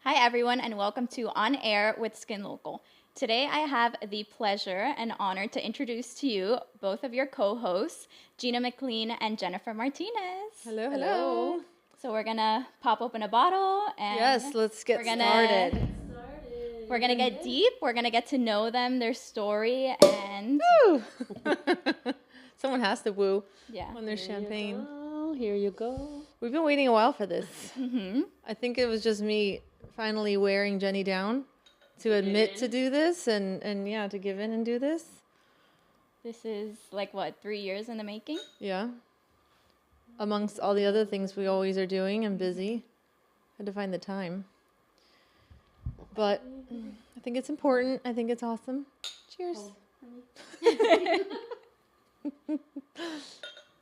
Hi, everyone, and welcome to On Air with SkinLocal. Today, I have the pleasure and honor to introduce to you both of your co-hosts, Gina McLean and Jennifer Martinez. Hello, hello. So we're gonna pop open a bottle and Yes, let's get started. We're gonna get deep. We're gonna get to know them, their story, and Woo! Someone has to woo yeah. when there's champagne. Here you go. We've been waiting a while for this. Mm-hmm. I think it was just me finally wearing Jenny down to admit to do this and yeah, to give in and do this. This is like what, 3 years in the making? Yeah. Amongst all the other things we always are doing and busy. Had to find the time. But I think it's important. I think it's awesome. Cheers.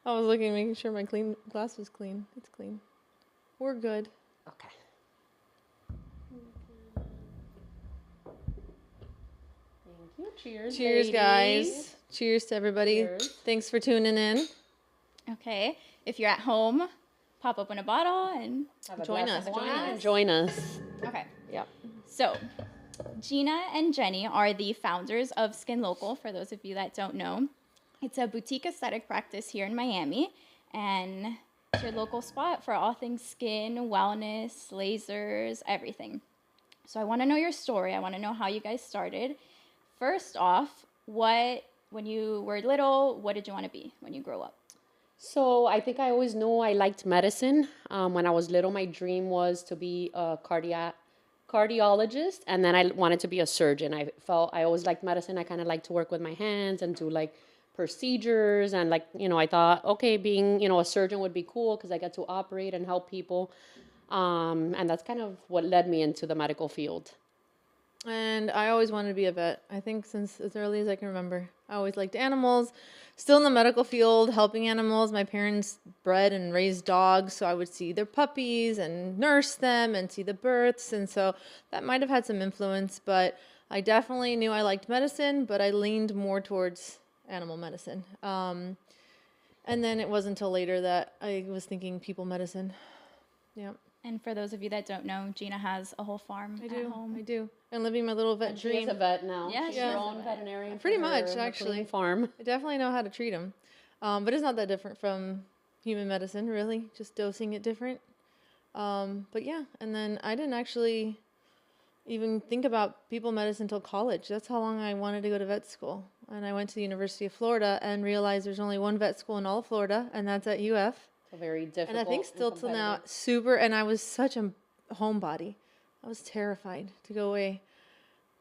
I was looking, making sure my glass was clean. It's clean. We're good. Okay. Thank you. Cheers. Cheers, ladies. guys. Cheers to everybody. Cheers. Thanks for tuning in. Okay. If you're at home, pop open a bottle and Have a Join glass us, of join wine. us. Join us. okay. Yep. So, Gina and Jenny are the founders of SkinLocal, for those of you that don't know. It's a boutique aesthetic practice here in Miami, and it's your local spot for all things skin, wellness, lasers, everything. So I want to know your story. I want to know how you guys started. First off, when you were little, what did you want to be when you grow up? So I think I always knew I liked medicine. When I was little, my dream was to be a cardiologist, and then I wanted to be a surgeon. I always liked medicine. I kind of like to work with my hands and do like procedures, and I thought, okay, being a surgeon would be cool because I get to operate and help people, and that's kind of what led me into the medical field. And I always wanted to be a vet. I think since as early as I can remember. I always liked animals. Still in the medical field, helping animals. My parents bred and raised dogs, so I would see their puppies and nurse them and see the births. And so that might have had some influence, but I definitely knew I liked medicine, but I leaned more towards animal medicine. And then it wasn't until later that I was thinking people medicine. Yeah. And for those of you that don't know, Gina has a whole farm at home. I do. And living my little vet And she dream. is a vet now. Yeah, She's she her is a own vet. veterinarian. Pretty for much, her actually. McLean farm. I definitely know how to treat them. But it's not that different from human medicine, really. Just dosing it different. But yeah, and then I didn't actually even think about people medicine until college. That's how long I wanted to go to vet school. And I went to the University of Florida and realized there's only one vet school in all of Florida, and that's at UF. So very difficult. And I think still till now, competitive. and I was such a homebody. I was terrified to go away.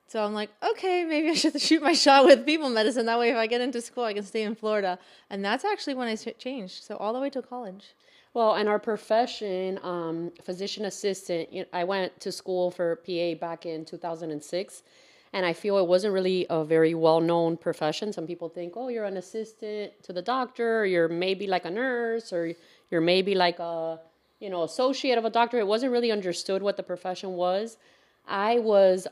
So I'm like, okay, maybe I should shoot my shot with people medicine. That way, if I get into school, I can stay in Florida. And that's actually when I changed. So all the way to college. Well, in our profession, physician assistant, I went to school for PA back in 2006, and I feel it wasn't really a very well-known profession. Some people think, oh, you're an assistant to the doctor, or you're maybe like a nurse, or you're maybe like a, associate of a doctor. It wasn't really understood what the profession was. I was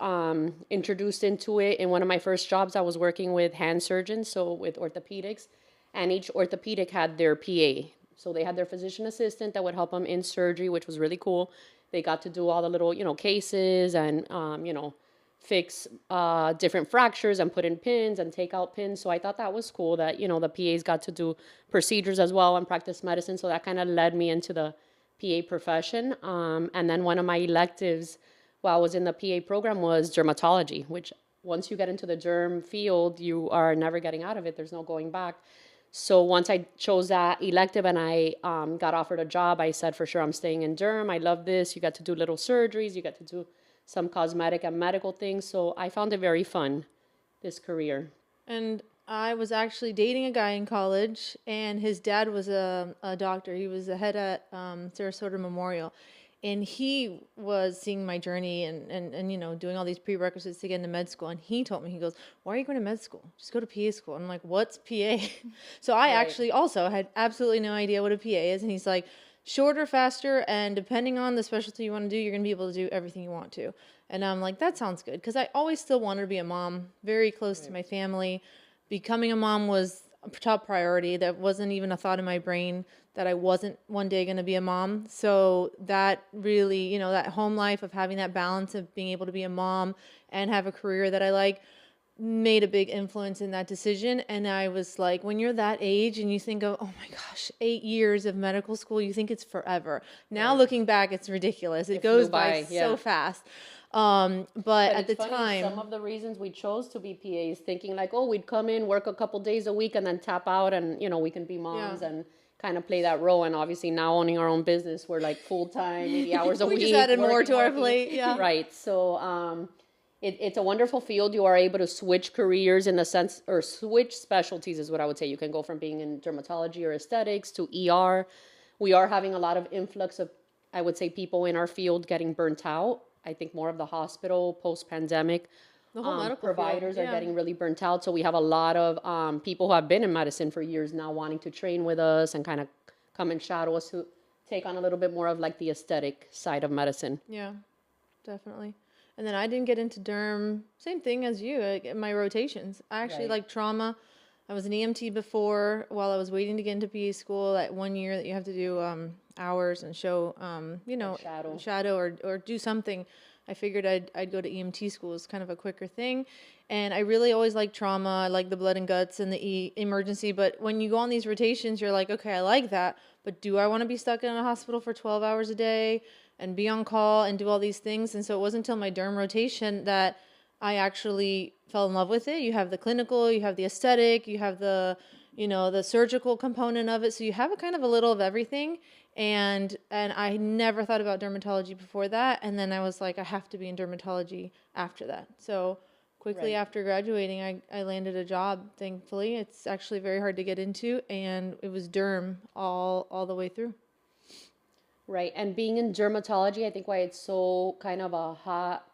introduced into it in one of my first jobs. I was working with hand surgeons, so with orthopedics, and each orthopedic had their PA. So they had their physician assistant that would help them in surgery, which was really cool. They got to do all the little, cases and, fix different fractures and put in pins and take out pins. So I thought that was cool that, the PAs got to do procedures as well and practice medicine. So that kind of led me into the PA profession. And then one of my electives while I was in the PA program was dermatology, which once you get into the derm field, you are never getting out of it. There's no going back. So once I chose that elective and I got offered a job, I said, for sure, I'm staying in derm. I love this. You got to do little surgeries. You got to do some cosmetic and medical things. So I found it very fun, this career. And I was actually dating a guy in college, and his dad was a doctor. He was the head at Sarasota Memorial. And he was seeing my journey and doing all these prerequisites to get into med school. And he told me, he goes, why are you going to med school? Just go to PA school. And I'm like, what's PA? So I actually also had absolutely no idea what a PA is. And he's like, shorter, faster, and depending on the specialty you want to do, you're going to be able to do everything you want to. And I'm like, that sounds good. Because I always still wanted to be a mom, very close to my family. Becoming a mom was a top priority. That wasn't even a thought in my brain that I wasn't one day going to be a mom. So that really, you know, that home life of having that balance of being able to be a mom and have a career that I like made a big influence in that decision. And I was like, when you're that age and you think of, oh my gosh, 8 years of medical school, you think it's forever. Now looking back, it's ridiculous. It goes by so fast. But at the time, some of the reasons we chose to be PAs, thinking like, oh, we'd come in, work a couple days a week, and then tap out, and you know, we can be moms and kind of play that role. And obviously, now owning our own business, we're like full time, 80 hours a week. We just added more to our plate. Yeah, right. So it's a wonderful field. You are able to switch careers in the sense, or switch specialties is what I would say. You can go from being in dermatology or aesthetics to ER. We are having a lot of influx of, I would say, people in our field getting burnt out. I think more of the hospital post-pandemic the whole medical providers field, are getting really burnt out. So we have a lot of people who have been in medicine for years now wanting to train with us and kind of come and shadow us, to take on a little bit more of like the aesthetic side of medicine. Yeah, definitely. And then I didn't get into derm, same thing as you, like in my rotations. I actually like trauma. I was an EMT before while I was waiting to get into PA school. That 1 year that you have to do hours and show, you know, shadow or do something. I figured I'd go to EMT school. It's kind of a quicker thing. And I really always like trauma. I like the blood and guts and the emergency. But when you go on these rotations, you're like, okay, I like that. But do I want to be stuck in a hospital for 12 hours a day and be on call and do all these things? And so it wasn't until my derm rotation that I actually fell in love with it. You have the clinical, you have the aesthetic, you have the, you know, the surgical component of it. So you have a kind of a little of everything. And I never thought about dermatology before that. And then I was like, I have to be in dermatology after that. So quickly after graduating, I landed a job, thankfully. It's actually very hard to get into. And it was derm all the way through. Right. And being in dermatology, I think why it's so kind of a hot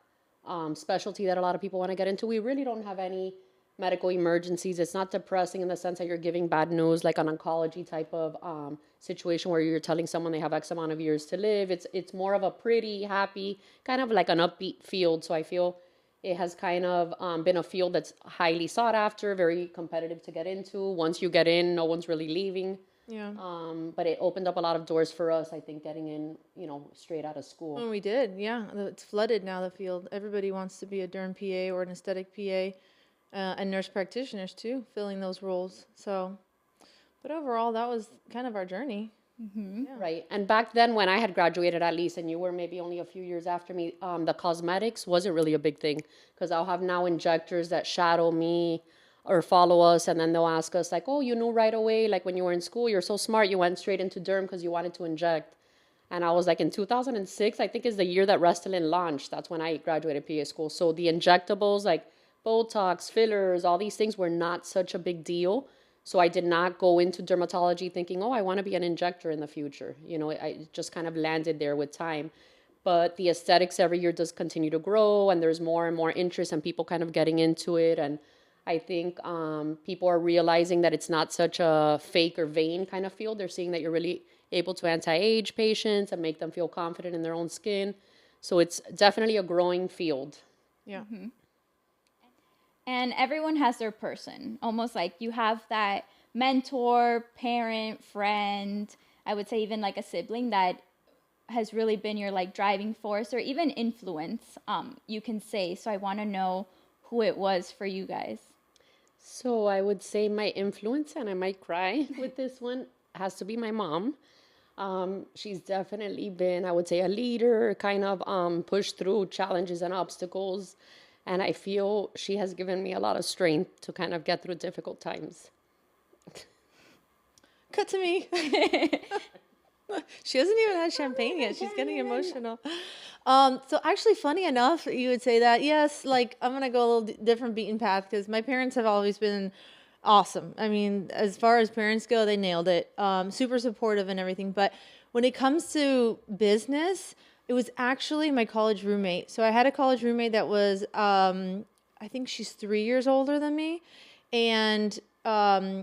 specialty that a lot of people want to get into. We really don't have any medical emergencies. It's not depressing in the sense that you're giving bad news, like an oncology type of situation where you're telling someone they have X amount of years to live. It's more of a pretty happy, kind of like an upbeat field. So I feel it has kind of been a field that's highly sought after, very competitive to get into. Once you get in, no one's really leaving. Yeah. But it opened up a lot of doors for us, I think, getting in, you know, straight out of school. And we did, yeah. It's flooded now, the field. Everybody wants to be a derm PA or an aesthetic PA, and nurse practitioners too, filling those roles. So, but overall, that was kind of our journey. Mm-hmm. Yeah. Right. And back then, when I had graduated, at least, and you were maybe only a few years after me, the cosmetics wasn't really a big thing, because I'll have now injectors that shadow me or follow us, and then they'll ask us like, oh, you knew right away, like when you were in school, you're so smart, you went straight into derm because you wanted to inject. And I was like, in 2006, I think is the year that Restylane launched. That's when I graduated PA school. So the injectables like Botox, fillers, all these things were not such a big deal. So I did not go into dermatology thinking, oh, I want to be an injector in the future. You know, I just kind of landed there with time. But the aesthetics every year does continue to grow, and there's more and more interest and people kind of getting into it. And I think people are realizing that it's not such a fake or vain kind of field. They're seeing that you're really able to anti-age patients and make them feel confident in their own skin. So it's definitely a growing field. Yeah. Mm-hmm. And everyone has their person. Almost like you have that mentor, parent, friend, I would say even like a sibling that has really been your like driving force or even influence, you can say. So I want to know who it was for you guys. So I would say my influence, and I might cry with this one, has to be my mom. She's definitely been, I would say, a leader, kind of pushed through challenges and obstacles. And I feel she has given me a lot of strength to kind of get through difficult times. Cut to me. She hasn't even had champagne yet. She's getting emotional. So actually, funny enough, you would say that. Yes, like I'm going to go a little different beaten path because my parents have always been awesome. I mean, as far as parents go, they nailed it. Super supportive and everything. But when it comes to business, it was actually my college roommate. So I had a college roommate that was, I think she's 3 years older than me. And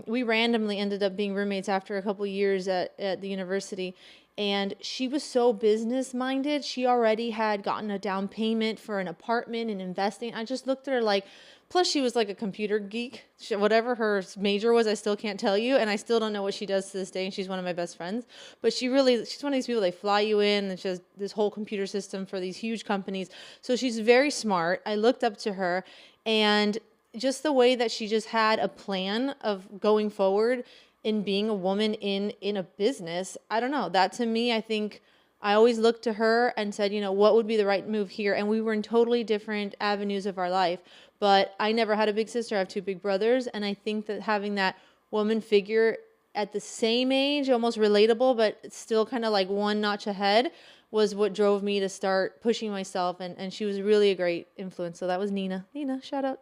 we randomly ended up being roommates after a couple years at the university. And she was so business minded. She already had gotten a down payment for an apartment and investing. I just looked at her like, plus she was like a computer geek. Whatever her major was, I still can't tell you. And I still don't know what she does to this day. And she's one of my best friends. But she's one of these people, they fly you in, and she has this whole computer system for these huge companies. So she's very smart. I looked up to her, and just the way that she just had a plan of going forward in being a woman in a business, I don't know. That to me, I think I always looked to her and said, what would be the right move here? And we were in totally different avenues of our life. But I never had a big sister. I have 2 big brothers. And I think that having that woman figure at the same age, almost relatable, but still kind of like one notch ahead, was what drove me to start pushing myself. And she was really a great influence. So that was Nina. Nina, shout out.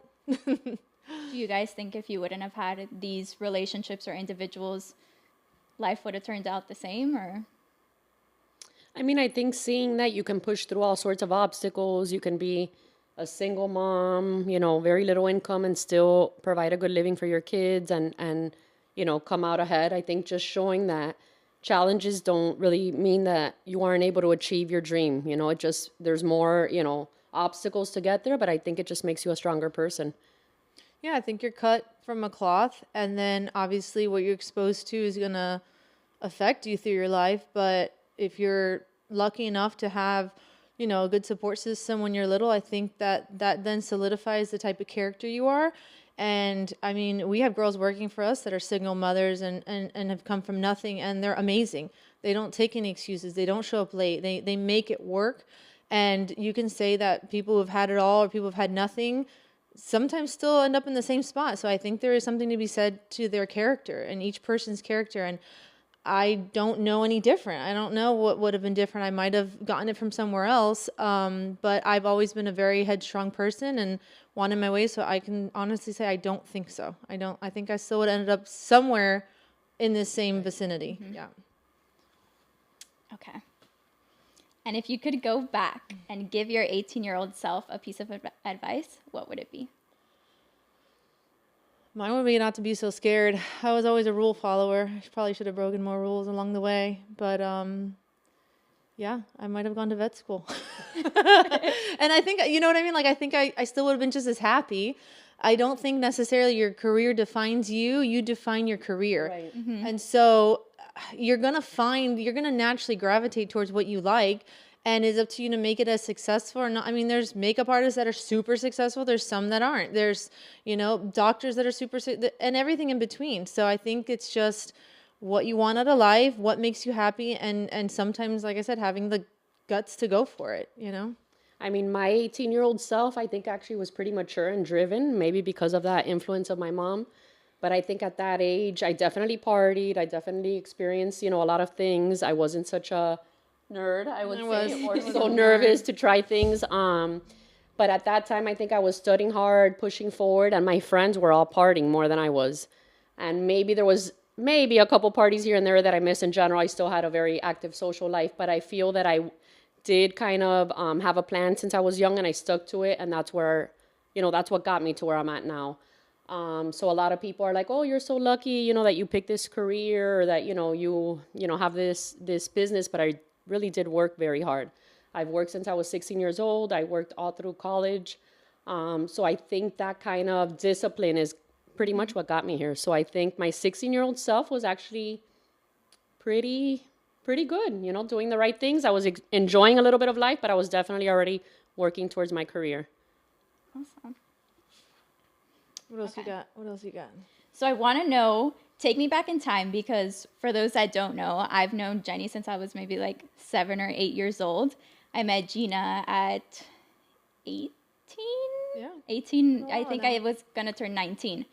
Do you guys think if you wouldn't have had these relationships or individuals, life would have turned out the same? Or I mean, I think seeing that you can push through all sorts of obstacles, you can be a single mom, very little income and still provide a good living for your kids and come out ahead. I think just showing that challenges don't really mean that you aren't able to achieve your dream. There's more, obstacles to get there, but I think it just makes you a stronger person. Yeah, I think you're cut from a cloth, and then obviously what you're exposed to is going to affect you through your life. But if you're lucky enough to have, a good support system when you're little, I think that then solidifies the type of character you are. And I mean, we have girls working for us that are single mothers and have come from nothing, and they're amazing. They don't take any excuses. They don't show up late. They make it work. And you can say that people who've had it all or people who've had nothing sometimes still end up in the same spot. So I think there is something to be said to their character and each person's character. And I don't know any different. I don't know what would have been different. I might have gotten it from somewhere else. But I've always been a very headstrong person and wanted my way. So I can honestly say I don't think so. I think I still would have ended up somewhere in the same vicinity. Mm-hmm. Yeah. Okay. And if you could go back and give your 18-year-old self a piece of advice, what would it be? Mine would be not to be so scared. I was always a rule follower. I probably should have broken more rules along the way. But yeah, I might have gone to vet school. And I think, you know what I mean? Like, I think I still would have been just as happy. I don't think necessarily your career defines you. You define your career. Right. Mm-hmm. And so you're going to naturally gravitate towards what you like, and it's up to you to make it as successful or not. I mean, there's makeup artists that are super successful. There's some that aren't. There's, doctors that are super, and everything in between. So I think it's just what you want out of life, what makes you happy. And sometimes, like I said, having the guts to go for it, I mean, my 18-year-old self, I think actually was pretty mature and driven, maybe because of that influence of my mom. But I think at that age, I definitely partied. I definitely experienced, a lot of things. I wasn't such a nerd, I would say, or so nervous to try things. But at that time, I think I was studying hard, pushing forward, and my friends were all partying more than I was. And maybe there was a couple parties here and there that I missed. In general, I still had a very active social life, but I feel that I did kind of have a plan since I was young, and I stuck to it, and that's where, that's what got me to where I'm at now. So a lot of people are like, oh, you're so lucky, that you picked this career or that, you have this business, but I really did work very hard. I've worked since I was 16 years old. I worked all through college. So I think that kind of discipline is pretty much what got me here. So I think my 16-year-old self was actually pretty good, doing the right things. I was enjoying a little bit of life, but I was definitely already working towards my career. Awesome. What else you got? So I want to know, take me back in time, because for those that don't know, I've known Jenny since I was maybe like 7 or 8 years old. I met Gina at 18? Yeah. 18. I think I was going to turn 19.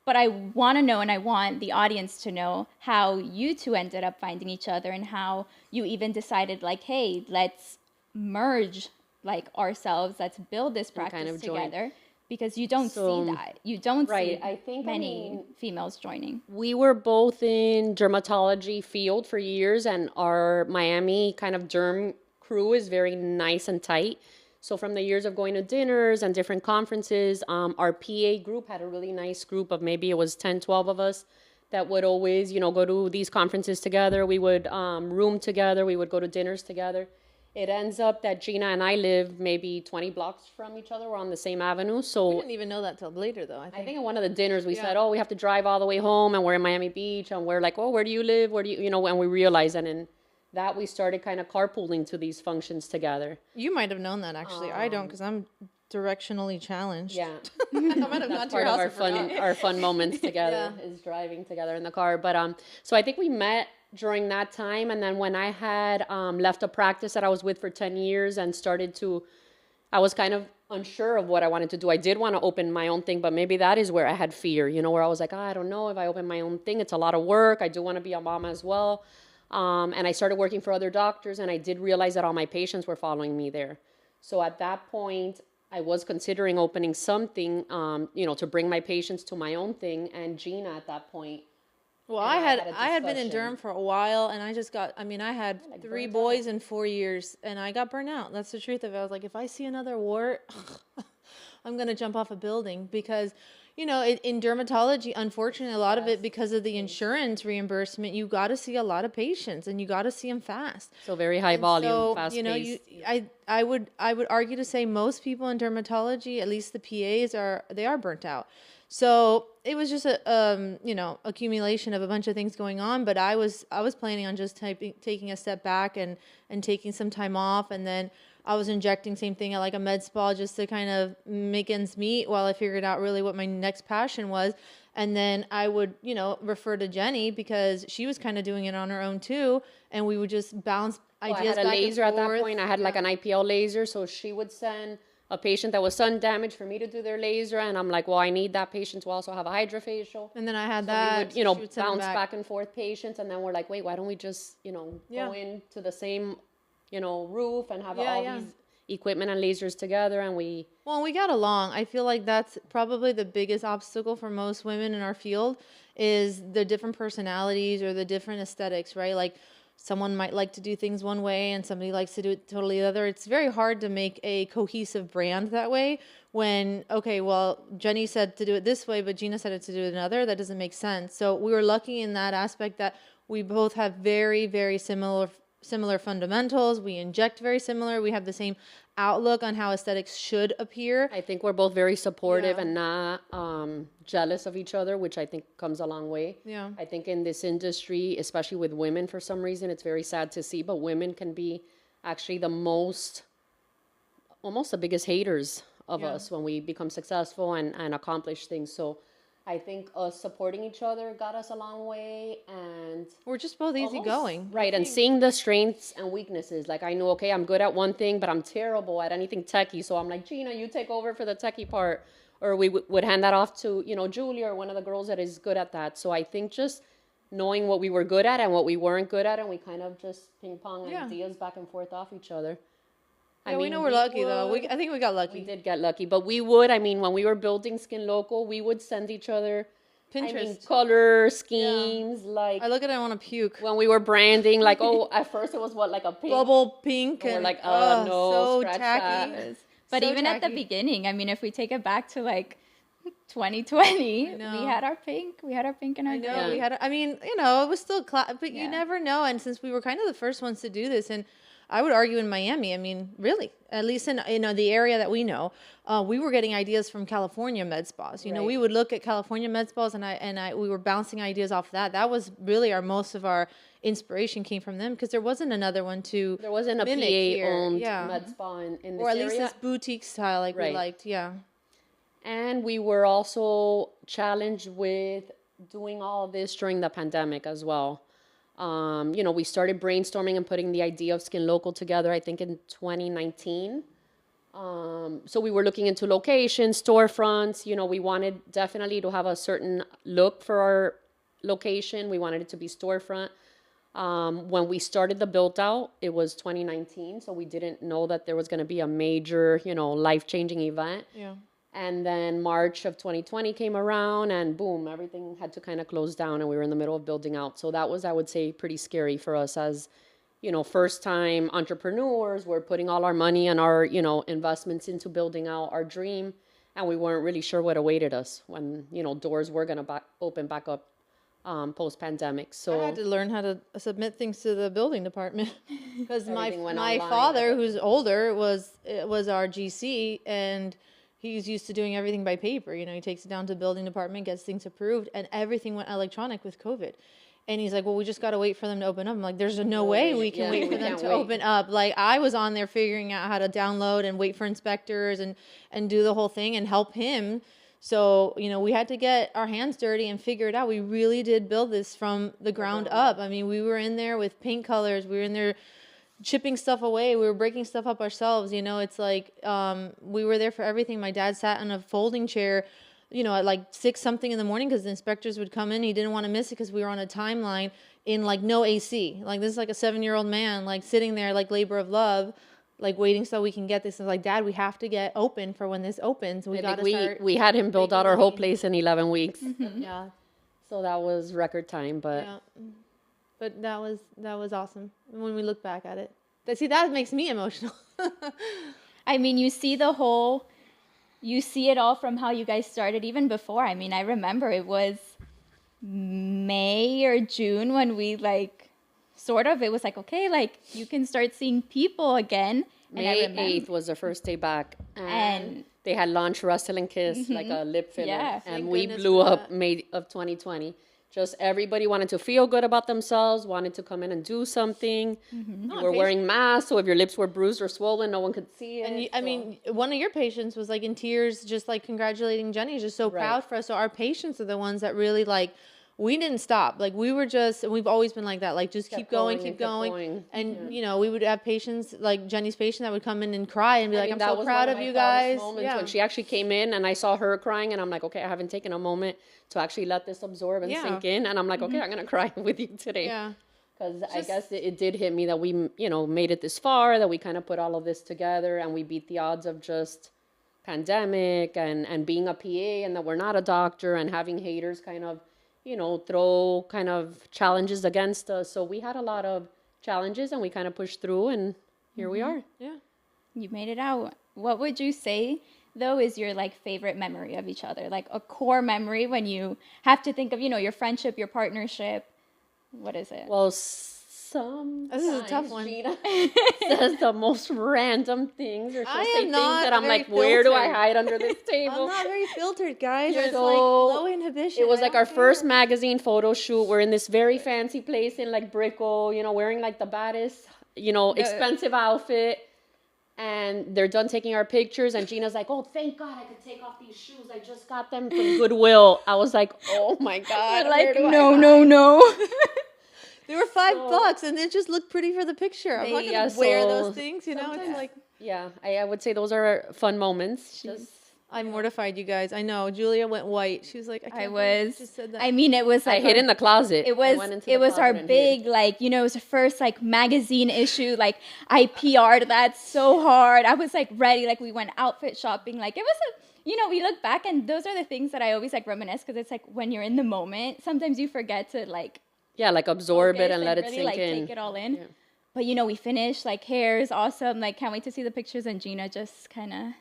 But I want to know, and I want the audience to know, how you two ended up finding each other and how you even decided, like, hey, let's merge like ourselves. Let's build this practice kind of together. Because you don't see that. You don't see many females joining. We were both in dermatology field for years, and our Miami kind of derm crew is very nice and tight. So from the years of going to dinners and different conferences, our PA group had a really nice group of maybe it was 10, 12 of us that would always, go to these conferences together. We would room together. We would go to dinners together. It ends up that Gina and I live maybe 20 blocks from each other. We're on the same avenue. We So didn't even know that till later, though. I I think. think at one of the dinners we said, oh, we have to drive all the way home, and we're in Miami Beach, and we're like, oh, where do you live? Where do you, and we realized, and in that we started kind of carpooling to these functions together. You might have known that, actually. I don't, because I'm directionally challenged. Yeah. I might have gone That's to your part of house our and fun, our fun moments together is driving together in the car. But so I think we met during that time, and then when I had left a practice that I was with for 10 years and I was kind of unsure of what I wanted to do. I did want to open my own thing, but maybe that is where I had fear, where I was like, I don't know if I open my own thing, it's a lot of work. I do want to be a mom as well. And I started working for other doctors, and I did realize that all my patients were following me there. So at that point, I was considering opening something, to bring my patients to my own thing. And Gina at that point. Well, and I had been in discussion. Durham for a while, and I had 3 burnt boys in 4 years, and I got burnt out. That's the truth of it. I was like, if I see another wart, I'm going to jump off a building because, in dermatology, unfortunately, a lot of it, because of the insurance reimbursement, you got to see a lot of patients, and you got to see them fast. So very high volume, So, fast paced. I would argue to say most people in dermatology, at least the PAs, they are burnt out. So it was just a accumulation of a bunch of things going on. But I was planning on just taking a step back and taking some time off, and then I was injecting same thing at like a med spa just to kind of make ends meet while I figured out really what my next passion was. And then I would, refer to Jenny because she was kind of doing it on her own too. And we would just bounce ideas I had a back laser and at that forth. point. I had like an IPL laser. So she would send a patient that was sun damaged for me to do their laser. And I'm like, well, I need that patient to also have a hydrofacial. And then I had So that. we would, she would send them bounce back and forth patients. And then we're like, wait, why don't we just, go into the same, roof and have all these equipment and lasers together, and we got along. I feel like that's probably the biggest obstacle for most women in our field is the different personalities or the different aesthetics, right? Like someone might like to do things one way and somebody likes to do it totally the other. It's very hard to make a cohesive brand that way when, okay, well, Jenny said to do it this way, but Gina said it to do it another. That doesn't make sense. So we were lucky in that aspect that we both have very, very similar fundamentals. We inject very similar. We have the same outlook on how aesthetics should appear. I think we're both very supportive and not jealous of each other, which I think comes a long way. Yeah. I think in this industry, especially with women, for some reason, it's very sad to see, but women can be actually almost the biggest haters of us when we become successful and accomplish things. So I think us supporting each other got us a long way, and we're just both easygoing. Right, and seeing the strengths and weaknesses. Like I know, okay, I'm good at one thing, but I'm terrible at anything techie. So I'm like, Gina, you take over for the techie part. Or we would hand that off to, Julia or one of the girls that is good at that. So I think just knowing what we were good at and what we weren't good at, and we kind of just ping pong ideas back and forth off each other. Yeah, we know we're lucky, though. I think we got lucky. We did get lucky, but we would, when we were building SkinLocal, we would send each other Pinterest color schemes. Like I look at it, I want to puke. When we were branding, like, at first it was like a pink. Bubble pink. And we're like, no, so scratch tacky. that. But So even at the tacky. beginning, if we take it back to like 2020, we know. had our pink. We had our pink in our No, day. we had. It was still, but you never know. And since we were kind of the first ones to do this, and I would argue in Miami, really, at least in the area that we know, we were getting ideas from California med spas. We would look at California med spas, and we were bouncing ideas off that. That was really most of our inspiration came from them because there wasn't another one to. There wasn't a mimic PA-owned here. med spa in this or at least area. this boutique style like we liked. Yeah. And we were also challenged with doing all of this during the pandemic as well. We started brainstorming and putting the idea of SkinLocal together, I think in 2019. So we were looking into locations, storefronts. We wanted definitely to have a certain look for our location. We wanted it to be storefront. When we started the build out, it was 2019. So we didn't know that there was going to be a major, life-changing event. Yeah. And then March of 2020 came around and boom, everything had to kind of close down and we were in the middle of building out. So that was, I would say, pretty scary for us as, first time entrepreneurs. We're putting all our money and our, investments into building out our dream. And we weren't really sure what awaited us when, doors were going to open back up post-pandemic. I So had to learn how to submit things to the building department because my Everything went my online. father, who's older, was our GC, and he's used to doing everything by paper. You know, he takes it down to the building department, gets things approved, and everything went electronic with COVID. And he's like, well, we just got to wait for them to open up. I'm like, there's no way we can wait for them to open up. Like, I was on there figuring out how to download and wait for inspectors and do the whole thing and help him. So, you know, we had to get our hands dirty and figure it out. We really did build this from the ground up. I mean, we were in there with paint colors. We were in there chipping stuff away. We were breaking stuff up ourselves. You know, it's like we were there for everything. My dad sat in a folding chair, you know, at like 6 something in the morning because the inspectors would come in. He didn't want to miss it because we were on a timeline in like no AC. Like, this is like a 7-year-old man, like sitting there like labor of love, like waiting so we can get this. And like, Dad, we have to get open for when this opens. We got to start. We had him build out our whole place in 11 weeks. Yeah. So that was record time, but Yeah. But that was awesome when we look back at it. See, that makes me emotional. I mean, you see it all from how you guys started even before. I mean, I remember it was May or June when we like, sort of, it was like, okay, like you can start seeing people again. And I May remember, 8th was the first day back. And they had launched Rustle and Kiss, like a lip filler. Yeah. And Thank we goodness blew for up that. May of 2020. Just everybody wanted to feel good about themselves, wanted to come in and do something. You were wearing masks, so if your lips were bruised or swollen, no one could see it. And I mean, one of your patients was like in tears, just like congratulating Jenny, just so proud for us. So our patients are the ones that really like, we didn't stop. Like, we were just, and we've always been like that. Like, just keep going. And, you know, we would have patients, like Jenny's patient that would come in and cry and be like, I'm so proud of you guys. Yeah. When she actually came in and I saw her crying and I'm like, okay, I haven't taken a moment to actually let this absorb and sink in. And I'm like, okay, I'm going to cry with you today. Yeah. Because I guess it did hit me that we, you know, made it this far, that we kind of put all of this together and we beat the odds of just pandemic and being a PA and that we're not a doctor and having haters kind of, you know, throw kind of challenges against us. So we had a lot of challenges and we kind of pushed through and here we are. Yeah. you made it out. What would you say, though, is your like favorite memory of each other? Like a core memory when you have to think of, you know, your friendship, your partnership. What is it? Well, This is a tough one. Gina says the most random things, or she'll I say am things not that I'm very like, where do I filtered. hide under this I'm table? not very filtered, guys. You're It's so- like low inhibition. It was I like don't our care. first magazine photo shoot. We're in this very fancy place in like Brickell, you know, wearing like the baddest, you know, expensive outfit. And they're done taking our pictures. And Gina's like, oh, thank God I could take off these shoes. I just got them from Goodwill. I was like, oh my God. Like, where do I no. They were $5 and it just looked pretty for the picture. I'm not going to wear those things, you know? It's like, Yeah, I would say those are fun moments. Just I'm mortified, you guys. I know. Julia went white. She was like, I can't believe you just said that. I mean, it was I like hid in the closet. It I was went into it the was our closet and hid. big, like, you know, it was the first like magazine issue. Like I PR'd that so hard. I was like ready. Like we went outfit shopping. Like it was a, you know, we look back and those are the things that I always like reminisce because it's like when you're in the moment, sometimes you forget to like like absorb it and let it really, sink like, in. take it all in. Yeah. But you know, we finished. Like hair is awesome. Like can't wait to see the pictures. And Gina just kind of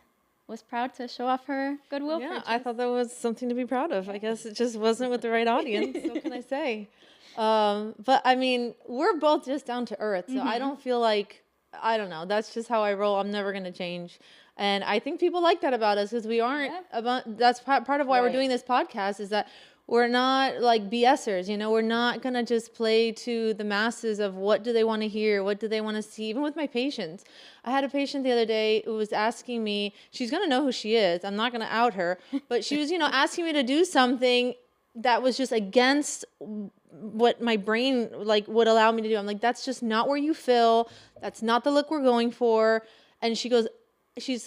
was proud to show off her Goodwill Yeah, purchase. I thought that was something to be proud of. I guess it just wasn't with the right audience. What can I say? But I mean, we're both just down to earth. So I don't feel like, I don't know. That's just how I roll. I'm never going to change. And I think people like that about us because we aren't about, that's part of why we're doing this podcast is that we're not like BSers, you know, we're not going to just play to the masses of what do they want to hear, what do they want to see, even with my patients. I had a patient the other day who was asking me, she's going to know who she is, I'm not going to out her, but she was, you know, asking me to do something that was just against what my brain like would allow me to do. I'm like, that's just not where you feel, that's not the look we're going for. And she goes,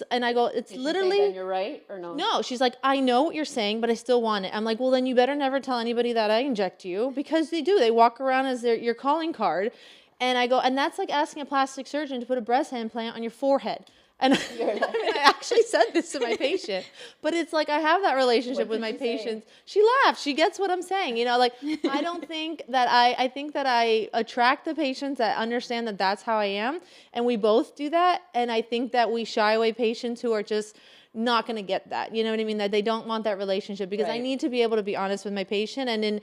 and I go, it's literally, Then you're right or no? no, she's like, I know what you're saying, but I still want it. I'm like, well, then you better never tell anybody that I inject you because they do. They walk around as your calling card. And I go, and that's like asking a plastic surgeon to put a breast implant on your forehead. And I mean, I actually said this to my patient, but it's like I have that relationship with my patients. She laughed. She gets what I'm saying. You know, like I don't think that I think that I attract the patients that understand that that's how I am. And we both do that. And I think that we shy away patients who are just not going to get that. You know what I mean? That they don't want that relationship because I need to be able to be honest with my patient. And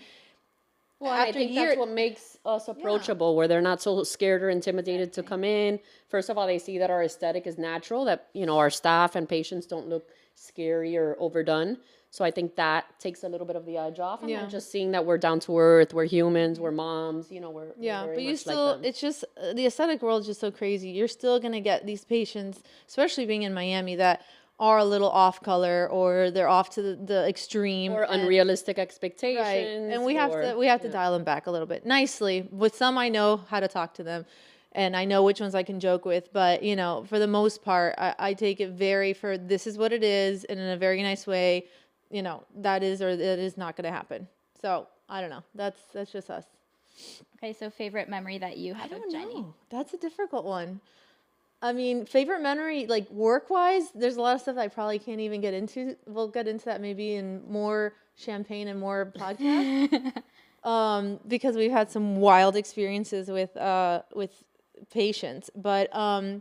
Well, and I think that's what makes us approachable, where they're not so scared or intimidated to come in. First of all, they see that our aesthetic is natural, that, you know, our staff and patients don't look scary or overdone. So I think that takes a little bit of the edge off. And then just seeing that we're down to earth, we're humans, we're moms, you know, we're very but you much still, like them. it's just, the aesthetic world is just so crazy. You're still going to get these patients, especially being in Miami, that are a little off color, or they're off to the extreme, Or unrealistic expectations. right. And we have to dial them back a little bit nicely. With some, I know how to talk to them, and I know which ones I can joke with. But, you know, for the most part, I take it this is what it is, and in a very nice way. You know, that is or that is not going to happen. So I don't know. That's just us. Okay, so favorite memory that you have of Jenny? know. That's a difficult one. I mean, favorite memory, like work-wise, there's a lot of stuff I probably can't even get into. We'll get into that maybe in more champagne and more podcasts. Because we've had some wild experiences with patients. But I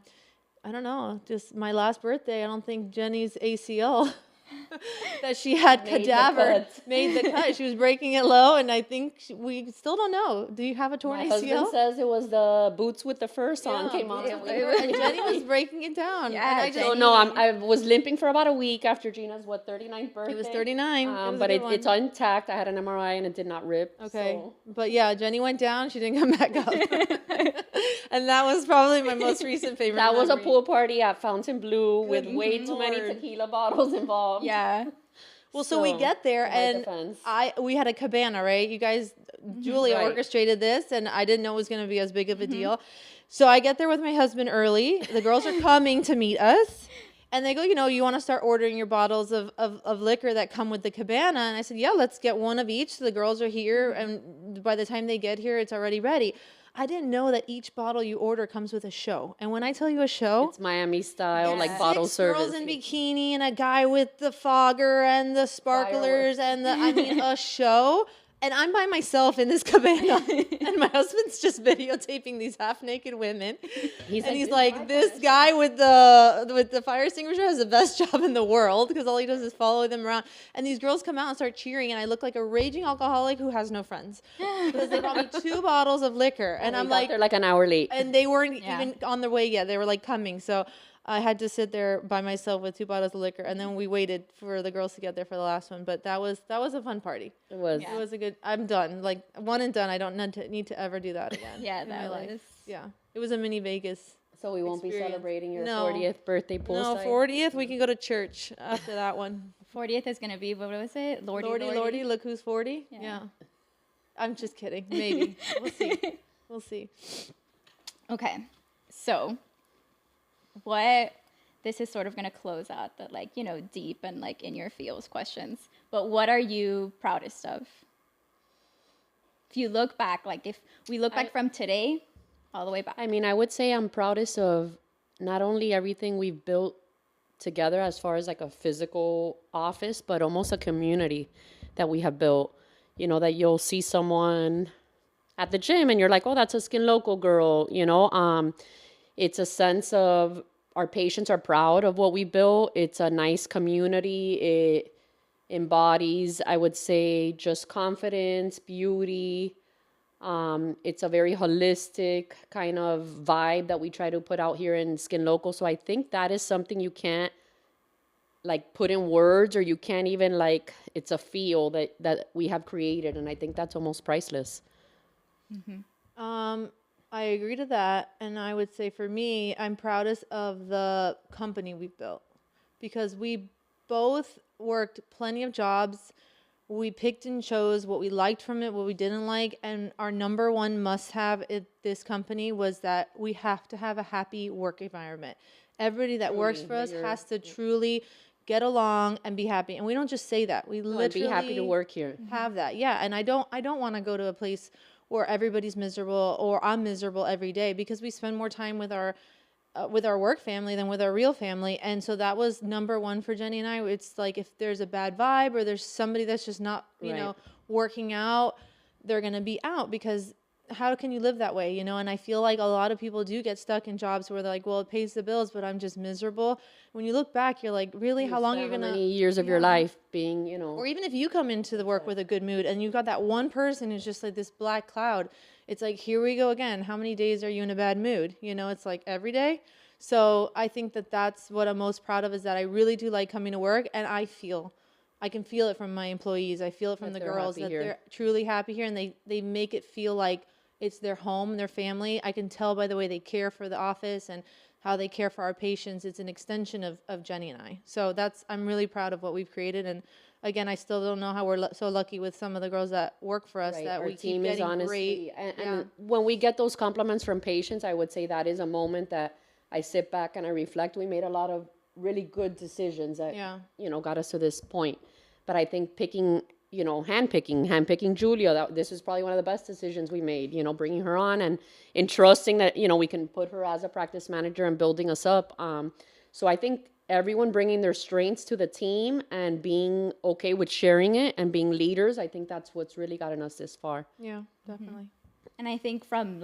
don't know. Just my last birthday, I don't think Jenny's ACL that she had made the cut. She was breaking it low, and I think we still don't know. Do you have a torn ACL? My husband says it was the boots with the furs on came on. And Jenny was breaking it down. Yeah, I was limping for about a week after Gina's 39th birthday. It was 39. But it's intact. I had an MRI and it did not rip. Okay, so. But yeah, Jenny went down. She didn't come back up, and that was probably my most recent favorite. That was a pool party at Fontainebleau with way too many tequila bottles involved. Yeah. Well, so we get there, and we had a cabana, right? You guys, Julia orchestrated this, and I didn't know it was going to be as big of a deal. So I get there with my husband early. The girls are coming to meet us, and they go, you know, you want to start ordering your bottles of liquor that come with the cabana? And I said, yeah, let's get one of each. So the girls are here, and by the time they get here, it's already ready. I didn't know that each bottle you order comes with a show. And when I tell you a show, it's Miami style, like bottle service. Girls in bikini and a guy with the fogger and the sparklers and a show. And I'm by myself in this cabana, and my husband's just videotaping these half-naked women. He's like, this guy with the fire extinguisher has the best job in the world, because all he does is follow them around. And these girls come out and start cheering, and I look like a raging alcoholic who has no friends, because they brought me 2 bottles of liquor, and I'm like, they're like an hour late, and they weren't even on their way yet. They were like coming, so I had to sit there by myself with 2 bottles of liquor, and then we waited for the girls to get there for the last one. But that was a fun party. It was. Yeah. It was a good. I'm done. Like, one and done. I don't need to ever do that again. Yeah, that was. Life. Yeah, it was a mini Vegas. So we won't be celebrating your 40th birthday poolside. No, 40th. We can go to church after that one. 40th is gonna be, what was it? Lordy, look who's 40. Yeah. I'm just kidding. Maybe we'll see. Okay, so. This is sort of going to close out the, like, you know, deep and like in your feels questions, but what are you proudest of? If you look back, like if we look back from today all the way back. I mean, I would say I'm proudest of not only everything we've built together as far as like a physical office, but almost a community that we have built. You know, that you'll see someone at the gym and you're like, oh, that's a SkinLocal girl, you know. It's a sense of our patients are proud of what we built. It's a nice community. It embodies, I would say, just confidence, beauty. It's a very holistic kind of vibe that we try to put out here in SkinLocal. So I think that is something you can't like put in words, or you can't even like, it's a feel that we have created. And I think that's almost priceless. Mm-hmm. I agree to that, and I would say for me, I'm proudest of the company we've built, because we both worked plenty of jobs. We picked and chose what we liked from it, what we didn't like, and our number one must-have at this company was that we have to have a happy work environment. Everybody that works for us has to truly get along and be happy, and we don't just say that. We literally be happy to work here. Have that, yeah. And I don't want to go to a place where everybody's miserable or I'm miserable every day, because we spend more time with our work family than with our real family. And so that was number one for Jenny and I. It's like, if there's a bad vibe or there's somebody that's just not, you know, working out, they're going to be out, because how can you live that way, you know? And I feel like a lot of people do get stuck in jobs where they're like, well, it pays the bills, but I'm just miserable. When you look back, you're like, really, how long you're How gonna, many years of your life being, you know, or even if you come into the work with a good mood and you've got that one person who's just like this black cloud, it's like, here we go again. How many days are you in a bad mood? You know, it's like every day. So I think that that's what I'm most proud of, is that I really do like coming to work, and I can feel it from my employees. I feel it from the girls that they're truly happy here, and they make it feel like it's their home, their family. I can tell by the way they care for the office and how they care for our patients. It's an extension of Jenny and I. So I'm really proud of what we've created. And again, I still don't know how we're so lucky with some of the girls that work for us, that our we team keep is getting honestly, great. and when we get those compliments from patients, I would say that is a moment that I sit back and I reflect. We made a lot of really good decisions that, you know, got us to this point. But I think picking, you know, handpicking Julia, this is probably one of the best decisions we made, you know, bringing her on and entrusting that, you know, we can put her as a practice manager and building us up. So I think everyone bringing their strengths to the team and being okay with sharing it and being leaders, I think that's what's really gotten us this far. Yeah, definitely. And I think from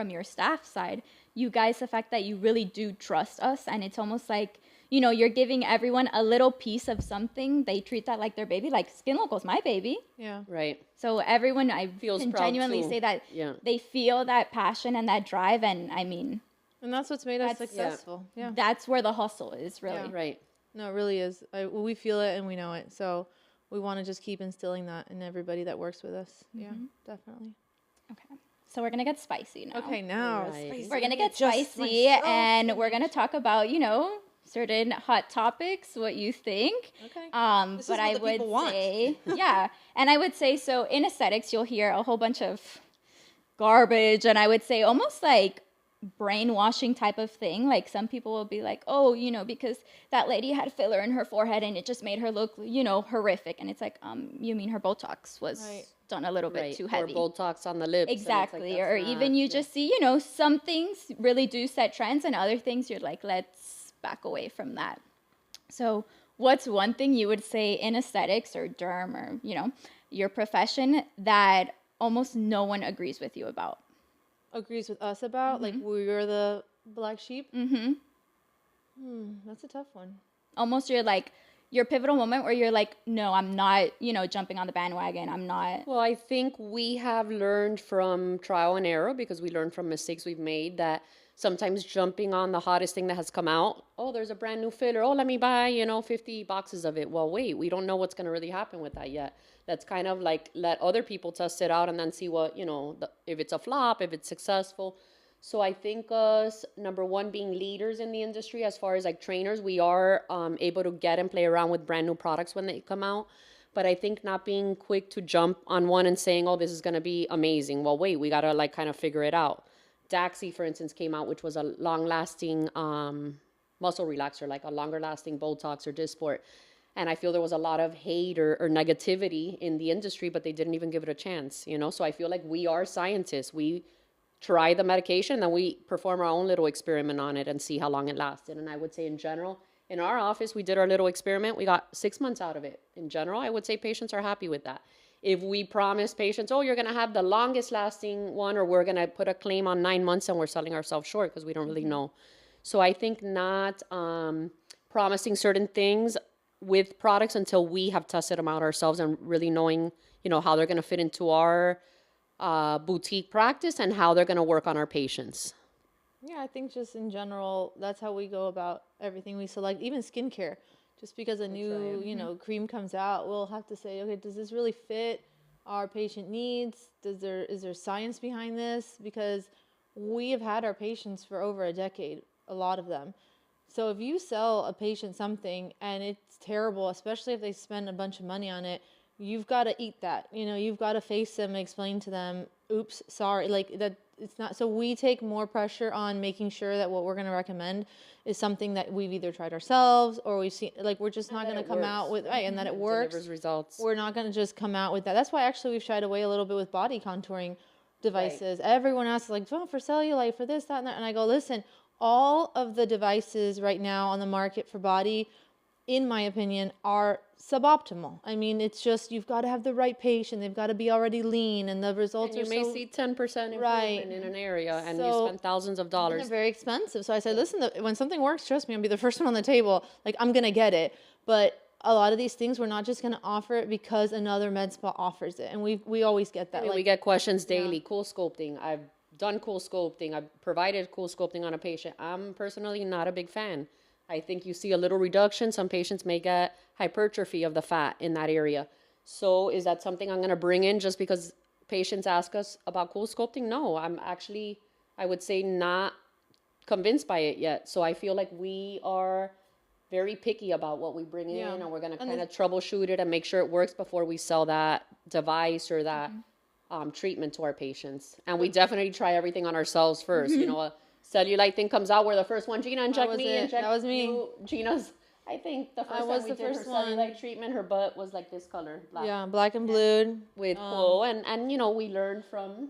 your staff side, you guys, the fact that you really do trust us, and it's almost like, you know, you're giving everyone a little piece of something. They treat that like their baby, like SkinLocal's my baby. Yeah. Right. So everyone, I Feels can proud genuinely too. say that Yeah. they feel that passion and that drive. And I mean, And that's what's made us successful. Yeah. that's where the hustle is, really. Yeah. Right. No, it really is. We feel it and we know it. So we want to just keep instilling that in everybody that works with us. Yeah, definitely. Okay. So we're going to get spicy now. Okay, now Right. spicy. We're going to get Just spicy, myself. and we're going to talk about, you know, certain hot topics, what you think. Okay. This is But what I the would people want. say, yeah. And I would say, so in aesthetics, you'll hear a whole bunch of garbage, and I would say almost like brainwashing type of thing. Like some people will be like, oh, you know, because that lady had filler in her forehead and it just made her look, you know, horrific. And it's like, you mean her Botox was done a little bit too heavy. Or Botox on the lips. Exactly. Like, or even you just see, you know, some things really do set trends, and other things you're like, let's back away from that. So what's one thing you would say in aesthetics or derm or, you know, your profession that almost no one agrees with you about? Agrees with us about? Like we're the black sheep? That's a tough one. Almost you're like, your pivotal moment where you're like, no, I'm not, you know, jumping on the bandwagon. I'm not. Well, I think we have learned from trial and error, because we learned from mistakes we've made, that sometimes jumping on the hottest thing that has come out, oh, there's a brand new filler, oh, let me buy, you know, 50 boxes of it. Well, wait, we don't know what's going to really happen with that yet. Let's kind of like let other people test it out and then see what, you know, if it's a flop, if it's successful. So I think us, number one, being leaders in the industry as far as like trainers, we are able to get and play around with brand new products when they come out. But I think not being quick to jump on one and saying, oh, this is going to be amazing. Well, wait, we got to like kind of figure it out. Daxi, for instance, came out, which was a long-lasting muscle relaxer, like a longer-lasting Botox or Dysport. And I feel there was a lot of hate or negativity in the industry, but they didn't even give it a chance, you know? So I feel like we are scientists. We try the medication, and then we perform our own little experiment on it and see how long it lasted. And I would say in general, in our office, we did our little experiment. We got 6 months out of it. In general, I would say patients are happy with that. If we promise patients, oh, you're going to have the longest lasting one, or we're going to put a claim on 9 months, and we're selling ourselves short because we don't really know. So I think not promising certain things with products until we have tested them out ourselves and really knowing, you know, how they're going to fit into our boutique practice and how they're going to work on our patients. Yeah, I think just in general, that's how we go about everything we select, even skincare. Just because a new, you know, cream comes out, we'll have to say, okay, does this really fit our patient needs? Is there science behind this? Because we have had our patients for over a decade, a lot of them. So if you sell a patient something and it's terrible, especially if they spend a bunch of money on it, you've got to eat that. You know, you've got to face them, explain to them, oops, sorry, like that. It's not, so we take more pressure on making sure that what we're going to recommend is something that we've either tried ourselves or we've seen, like we're just not going to come out with, right, and that it works. Delivers results. We're not going to just come out with that. That's why actually we've shied away a little bit with body contouring devices. Right. Everyone asks like, oh, for cellulite, for this, that, and that. And I go, listen, all of the devices right now on the market for body, in my opinion, are suboptimal. I mean, it's just, you've got to have the right patient. They've got to be already lean, and the results And you may see 10% improvement right in an area, and you So- spend thousands of and dollars. they're very expensive. So I said, listen, when something works, trust me, I'll be the first one on the table. Like, I'm going to get it. But a lot of these things, we're not just going to offer it because another med spa offers it. And we always get that. I mean, we get questions daily. Cool sculpting. I've done cool sculpting. I've provided cool sculpting on a patient. I'm personally not a big fan. I think you see a little reduction. Some patients may get hypertrophy of the fat in that area. So is that something I'm going to bring in just because patients ask us about cool sculpting? No, I'm actually, I would say, not convinced by it yet. So I feel like we are very picky about what we bring in, and we're going to kind of troubleshoot it and make sure it works before we sell that device or that treatment to our patients. And we definitely try everything on ourselves first. You know, a cellulite thing comes out, we're the first one. Gina, inject me, inject That was me. you. Gina's, I think the first time we did her cellulite treatment, her butt was like this color, black. Yeah, black and blued. With cool, and you know, we learned from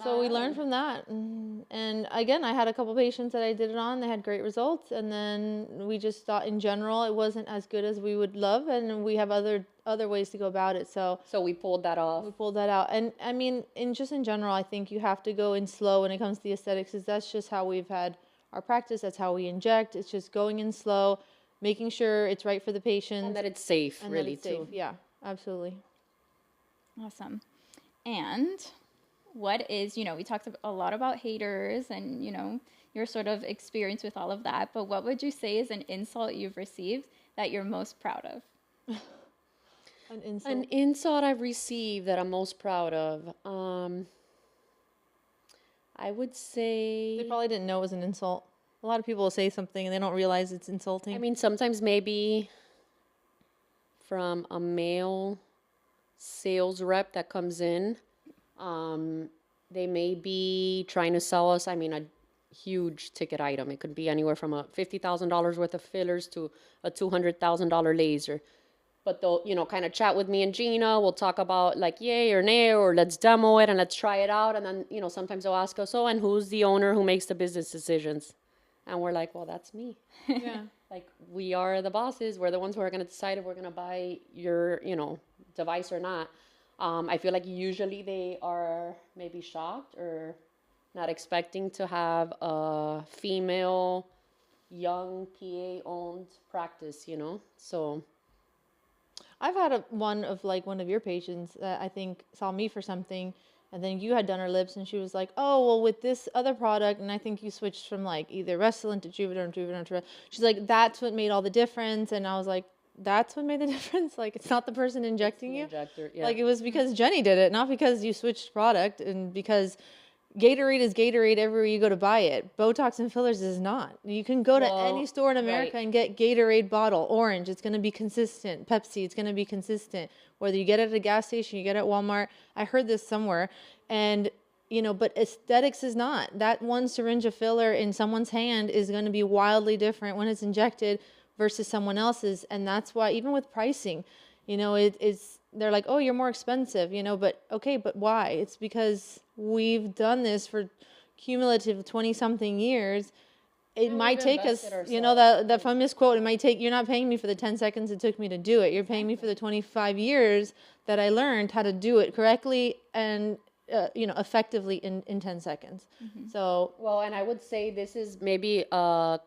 So we learned from that. And again, I had a couple patients that I did it on. They had great results. And then we just thought in general it wasn't as good as we would love. And we have other ways to go about it. So we pulled that off. we pulled that out. And I mean, in general, I think you have to go in slow when it comes to the aesthetics, because that's just how we've had our practice. That's how we inject. It's just going in slow, making sure it's right for the patient. And that it's safe, and really, that it's too. safe. Yeah, absolutely. Awesome. And what is, we talked a lot about haters and, your sort of experience with all of that, but what would you say is an insult you've received that you're most proud of? An insult. An insult I've received that I'm most proud of. I would say... They probably didn't know it was an insult. A lot of people will say something and they don't realize it's insulting. I mean, sometimes maybe from a male sales rep that comes in, they may be trying to sell us, a huge ticket item. It could be anywhere from a $50,000 worth of fillers to a $200,000 laser. But they'll, kind of chat with me and Gina. We'll talk about like yay or nay, or let's demo it and let's try it out. And then, sometimes they'll ask us, and who's the owner who makes the business decisions? And we're like, well, that's me. Yeah. Like, we are the bosses. We're the ones who are going to decide if we're going to buy your, device or not. I feel like usually they are maybe shocked or not expecting to have a female, young PA-owned practice, So I've had one of your patients that I think saw me for something, and then you had done her lips, and she was like, oh, well, with this other product, and I think you switched from like either Restylane to Juvederm to Juvederm. She's like, that's what made all the difference. And I was like, that's what made the difference? Like, it's not the person injecting you? Injector, yeah. Like, it was because Jenny did it, not because you switched product, and because Gatorade is Gatorade everywhere you go to buy it. Botox and fillers is not. You can go to any store in America and get Gatorade bottle, orange. It's going to be consistent. Pepsi, it's going to be consistent. Whether you get it at a gas station, you get it at Walmart. I heard this somewhere. And, but aesthetics is not. That one syringe of filler in someone's hand is going to be wildly different when it's injected versus someone else's. And that's why, even with pricing, they're like, oh, you're more expensive, but okay, but why? It's because we've done this for cumulative 20-something years. It might take us, that famous quote, it might take, you're not paying me for the 10 seconds it took me to do it. You're paying me for the 25 years that I learned how to do it correctly and, effectively in 10 seconds. Mm-hmm. So. Well, and I would say this is maybe a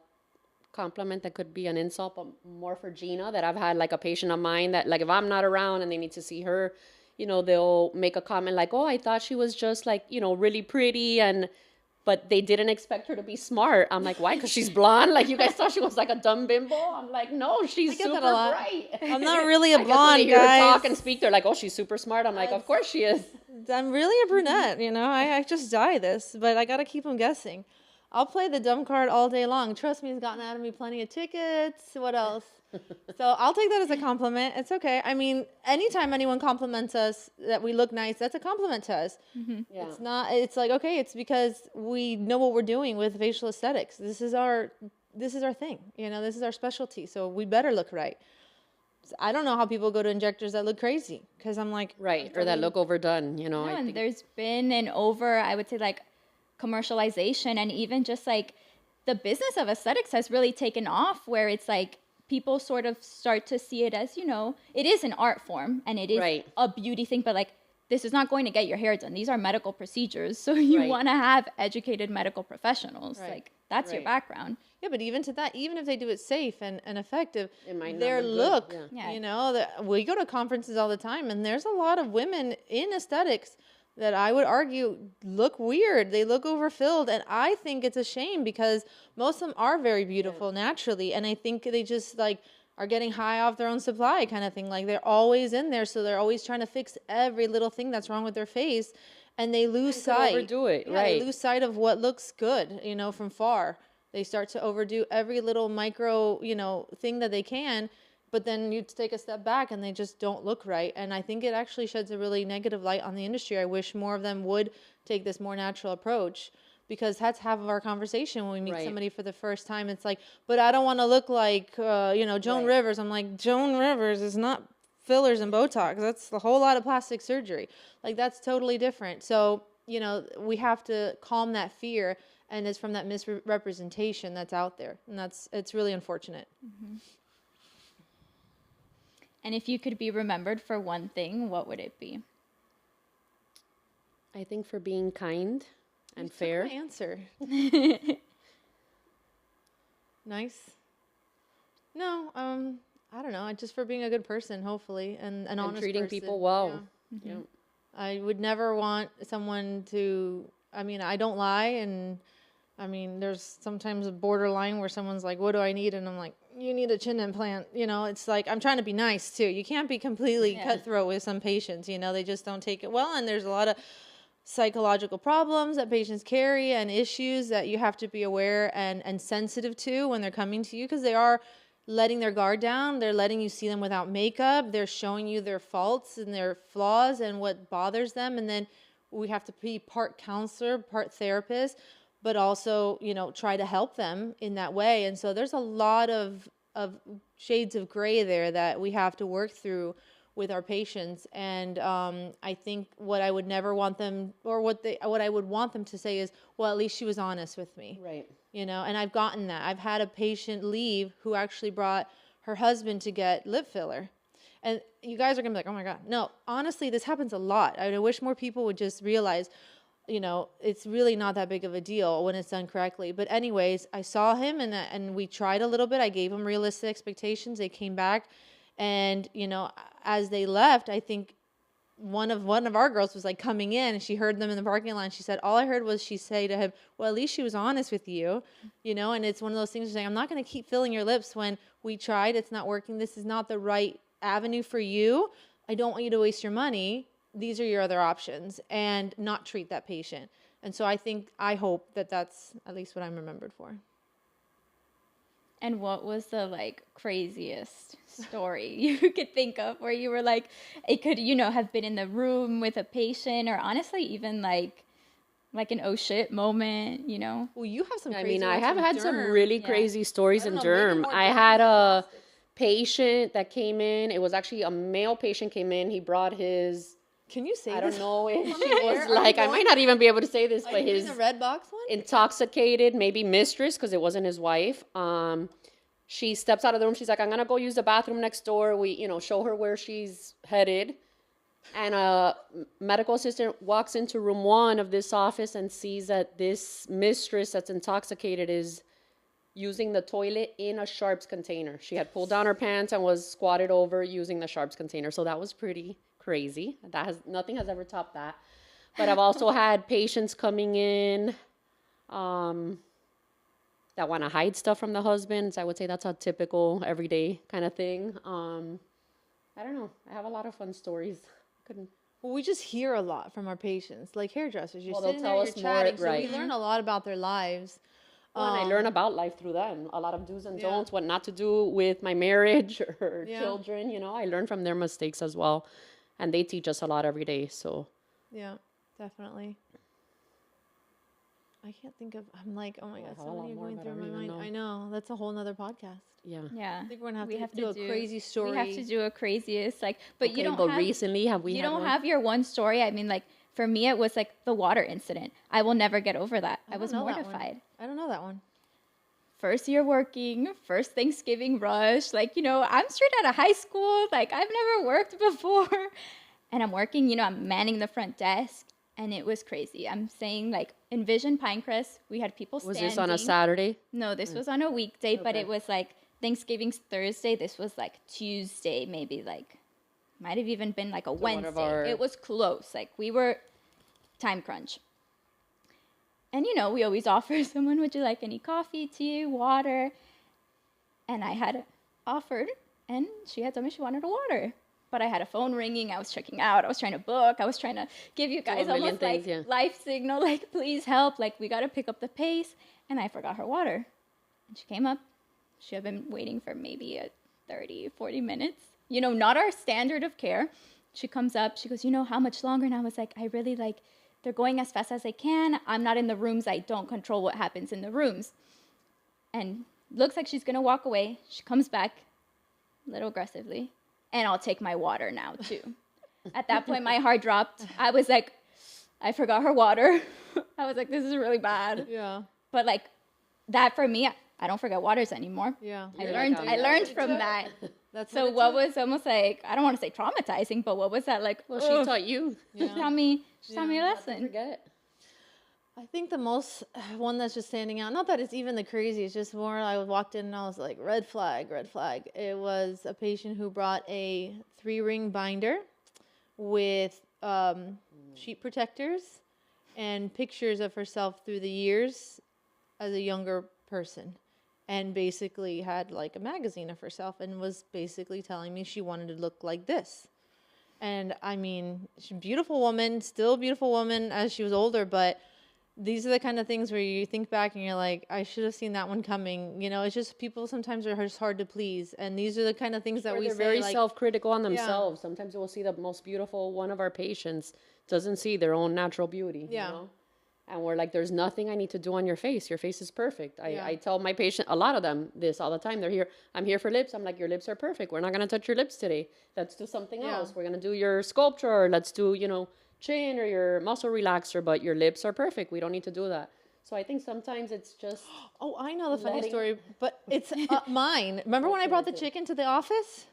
compliment that could be an insult, but more for Gina, that I've had like a patient of mine that, like, if I'm not around and they need to see her, they'll make a comment like, oh, I thought she was just like, really pretty, but they didn't expect her to be smart. I'm like, why? Because she's blonde? Like, you guys thought she was like a dumb bimbo? I'm like, no, she's super bright. I'm not really a blonde, when they hear guys. her talk and speak, they're like, oh, she's super smart. I'm like, of course she is. I'm really a brunette, I just dye this, but I got to keep them guessing. I'll play the dumb card all day long. Trust me, it's gotten out of me plenty of tickets. What else? So I'll take that as a compliment. It's okay. I mean, anytime anyone compliments us that we look nice, that's a compliment to us. Mm-hmm. Yeah. It's like, okay, it's because we know what we're doing with facial aesthetics. This is our thing. This is our specialty. So we better look right. So I don't know how people go to injectors that look crazy, because I'm like, right, or that look overdone, No, and there's been I would say, like, commercialization, and even just like the business of aesthetics has really taken off, where it's like people sort of start to see it as, it is an art form and it is Right. a beauty thing, but like, this is not going to get your hair done. These are medical procedures. So you Right. want to have educated medical professionals. Right. Like, that's your Right. background. Yeah, but even to that, even if they do it safe and effective, It might not their look good, look, yeah. Yeah. We go to conferences all the time, and there's a lot of women in aesthetics that I would argue look weird. They look overfilled, and I think it's a shame because most of them are very beautiful naturally, and I think they just like are getting high off their own supply kind of thing. Like they're always in there, so they're always trying to fix every little thing that's wrong with their face, and they lose could sight. overdo it, Yeah, right. They lose sight of what looks good, from far. They start to overdo every little micro, thing that they can, but then you take a step back and they just don't look right. And I think it actually sheds a really negative light on the industry. I wish more of them would take this more natural approach, because that's half of our conversation when we meet Right. somebody for the first time. It's like, but I don't want to look like, Joan Right. Rivers. I'm like, Joan Rivers is not fillers and Botox. That's a whole lot of plastic surgery. Like, that's totally different. So, we have to calm that fear, and it's from that misrepresentation that's out there. And it's really unfortunate. And if you could be remembered for one thing, what would it be? I think for being kind and You took fair. my answer. Nice. No, I don't know. Just for being a good person, hopefully, and an And honest treating person. people well. Yeah. Yeah. I would never want someone to, I don't lie, and there's sometimes a borderline where someone's like, what do I need? And I'm like, you need a chin implant. It's like, I'm trying to be nice too. You can't be completely cutthroat with some patients, they just don't take it well. And there's a lot of psychological problems that patients carry and issues that you have to be aware and sensitive to when they're coming to you, because they are letting their guard down. They're letting you see them without makeup. They're showing you their faults and their flaws and what bothers them. And then we have to be part counselor, part therapist, but also, try to help them in that way. And so there's a lot of shades of gray there that we have to work through with our patients. And I think what I would never want them, or what I would want them to say is, well, at least she was honest with me. Right. And I've gotten that. I've had a patient leave who actually brought her husband to get lip filler. And you guys are going to be like, oh my God. No, honestly, this happens a lot. I wish more people would just realize, it's really not that big of a deal when it's done correctly. But anyways, I saw him and we tried a little bit. I gave him realistic expectations. They came back, and, as they left, I think one of our girls was like coming in, and she heard them in the parking lot. And she said, all I heard was she say to him, well, at least she was honest with you, and it's one of those things saying, I'm not going to keep filling your lips when we tried. It's not working. This is not the right avenue for you. I don't want you to waste your money. These are your other options, and not treat that patient. And so I hope that that's at least what I'm remembered for. And what was the craziest story you could think of where you were like, it could, have been in the room with a patient, or honestly even like an oh shit moment, Well, you have some I crazy mean, I ones have from had some derm. really Yeah. crazy stories in I don't know, maybe derm. more I derm had than a plastic. patient that came in. It was actually a male patient came in. He brought his, Can you say I this? don't know if she Where was are you like, I going? might not even be able to say this, Are but you doing his the red box one? intoxicated, maybe mistress, because it wasn't his wife. She steps out of the room. She's like, I'm going to go use the bathroom next door. We, show her where she's headed. And a medical assistant walks into room 1 of this office and sees that this mistress that's intoxicated is using the toilet in a sharps container. She had pulled down her pants and was squatted over using the sharps container. So that was pretty crazy. Nothing has ever topped that. But I've also had patients coming in that want to hide stuff from the husbands. I would say that's a typical everyday kind of thing. I don't know. I have a lot of fun stories. Well, we just hear a lot from our patients, like hairdressers. You're Well, they'll sitting tell there, you're us more, chatting, so right. we learn a lot about their lives. Well, and I learn about life through them. A lot of do's and Yeah. don'ts, what not to do with my marriage or Yeah. children. I learn from their mistakes as well. And they teach us a lot every day. So Yeah, definitely. I can't think of. I'm like, oh my God, have a so lot many are more, going but I through my don't even mind. know. I know, that's a whole nother podcast. yeah. Yeah. I think we're gonna We have to do a crazy story. We have to do a craziest, but you Okay, don't but have, recently, have we you had don't one? have your one story. I mean, for me, it was the water incident. I will never get over that. I was don't know that one. mortified. I don't know that one. first year working, first Thanksgiving rush. Like, I'm straight out of high school. Like, I've never worked before. And I'm working, I'm manning the front desk. And it was crazy. I'm saying, like, Envision Pinecrest, we had people standing. Was this on a Saturday? No, this was on a weekday, but it was, like, Thanksgiving's Thursday. This was, like, Tuesday, maybe, like, might have even been, like, a Wednesday. It was close. Like, we were time crunch. And, we always offer someone, would you like any coffee, tea, water? And I had offered, and she had told me she wanted a water. But I had a phone ringing. I was checking out. I was trying to book. I was trying to give you guys almost things, like life signal, like, please help. Like, we got to pick up the pace. And I forgot her water. And she came up. She had been waiting for maybe 30, 40 minutes. Not our standard of care. She comes up. She goes, how much longer? And I was like, I really they're going as fast as they can. I'm not in the rooms. I don't control what happens in the rooms. And looks like she's going to walk away. She comes back a little aggressively. And I'll take my water now, too. At that point, my heart dropped. I was like, I forgot her water. I was like, this is really bad. Yeah. But, like, that for me, I don't forget waters anymore. Yeah. I learned from that. So what was almost like, I don't want to say traumatizing, but what was that like? Well, she taught you. She taught me a lesson. Forget. I think the most one that's just standing out, not that it's even the craziest, just more I walked in and I was like, red flag, red flag. It was a patient who brought a 3-ring binder with sheet protectors and pictures of herself through the years as a younger person, and basically had like a magazine of herself and was basically telling me she wanted to look like this. And I mean, she's a beautiful woman, still a beautiful woman as she was older, but these are the kind of things where you think back and you're like, I should have seen that one coming. It's just people sometimes are just hard to please. And these are the kind of things that we say. They're very self-critical on themselves. Yeah. Sometimes we'll see the most beautiful one of our patients doesn't see their own natural beauty. Yeah. And we're like, there's nothing I need to do on your face. Your face is perfect. I tell my patient, a lot of them, this all the time. They're here. I'm here for lips. I'm like, your lips are perfect. We're not going to touch your lips today. Let's do something else. We're going to do your sculpture. Or let's do, chin or your muscle relaxer, but your lips are perfect. We don't need to do that. So I think sometimes it's just... Oh, I know the funny story, but it's mine. Remember when I brought the chicken to the office?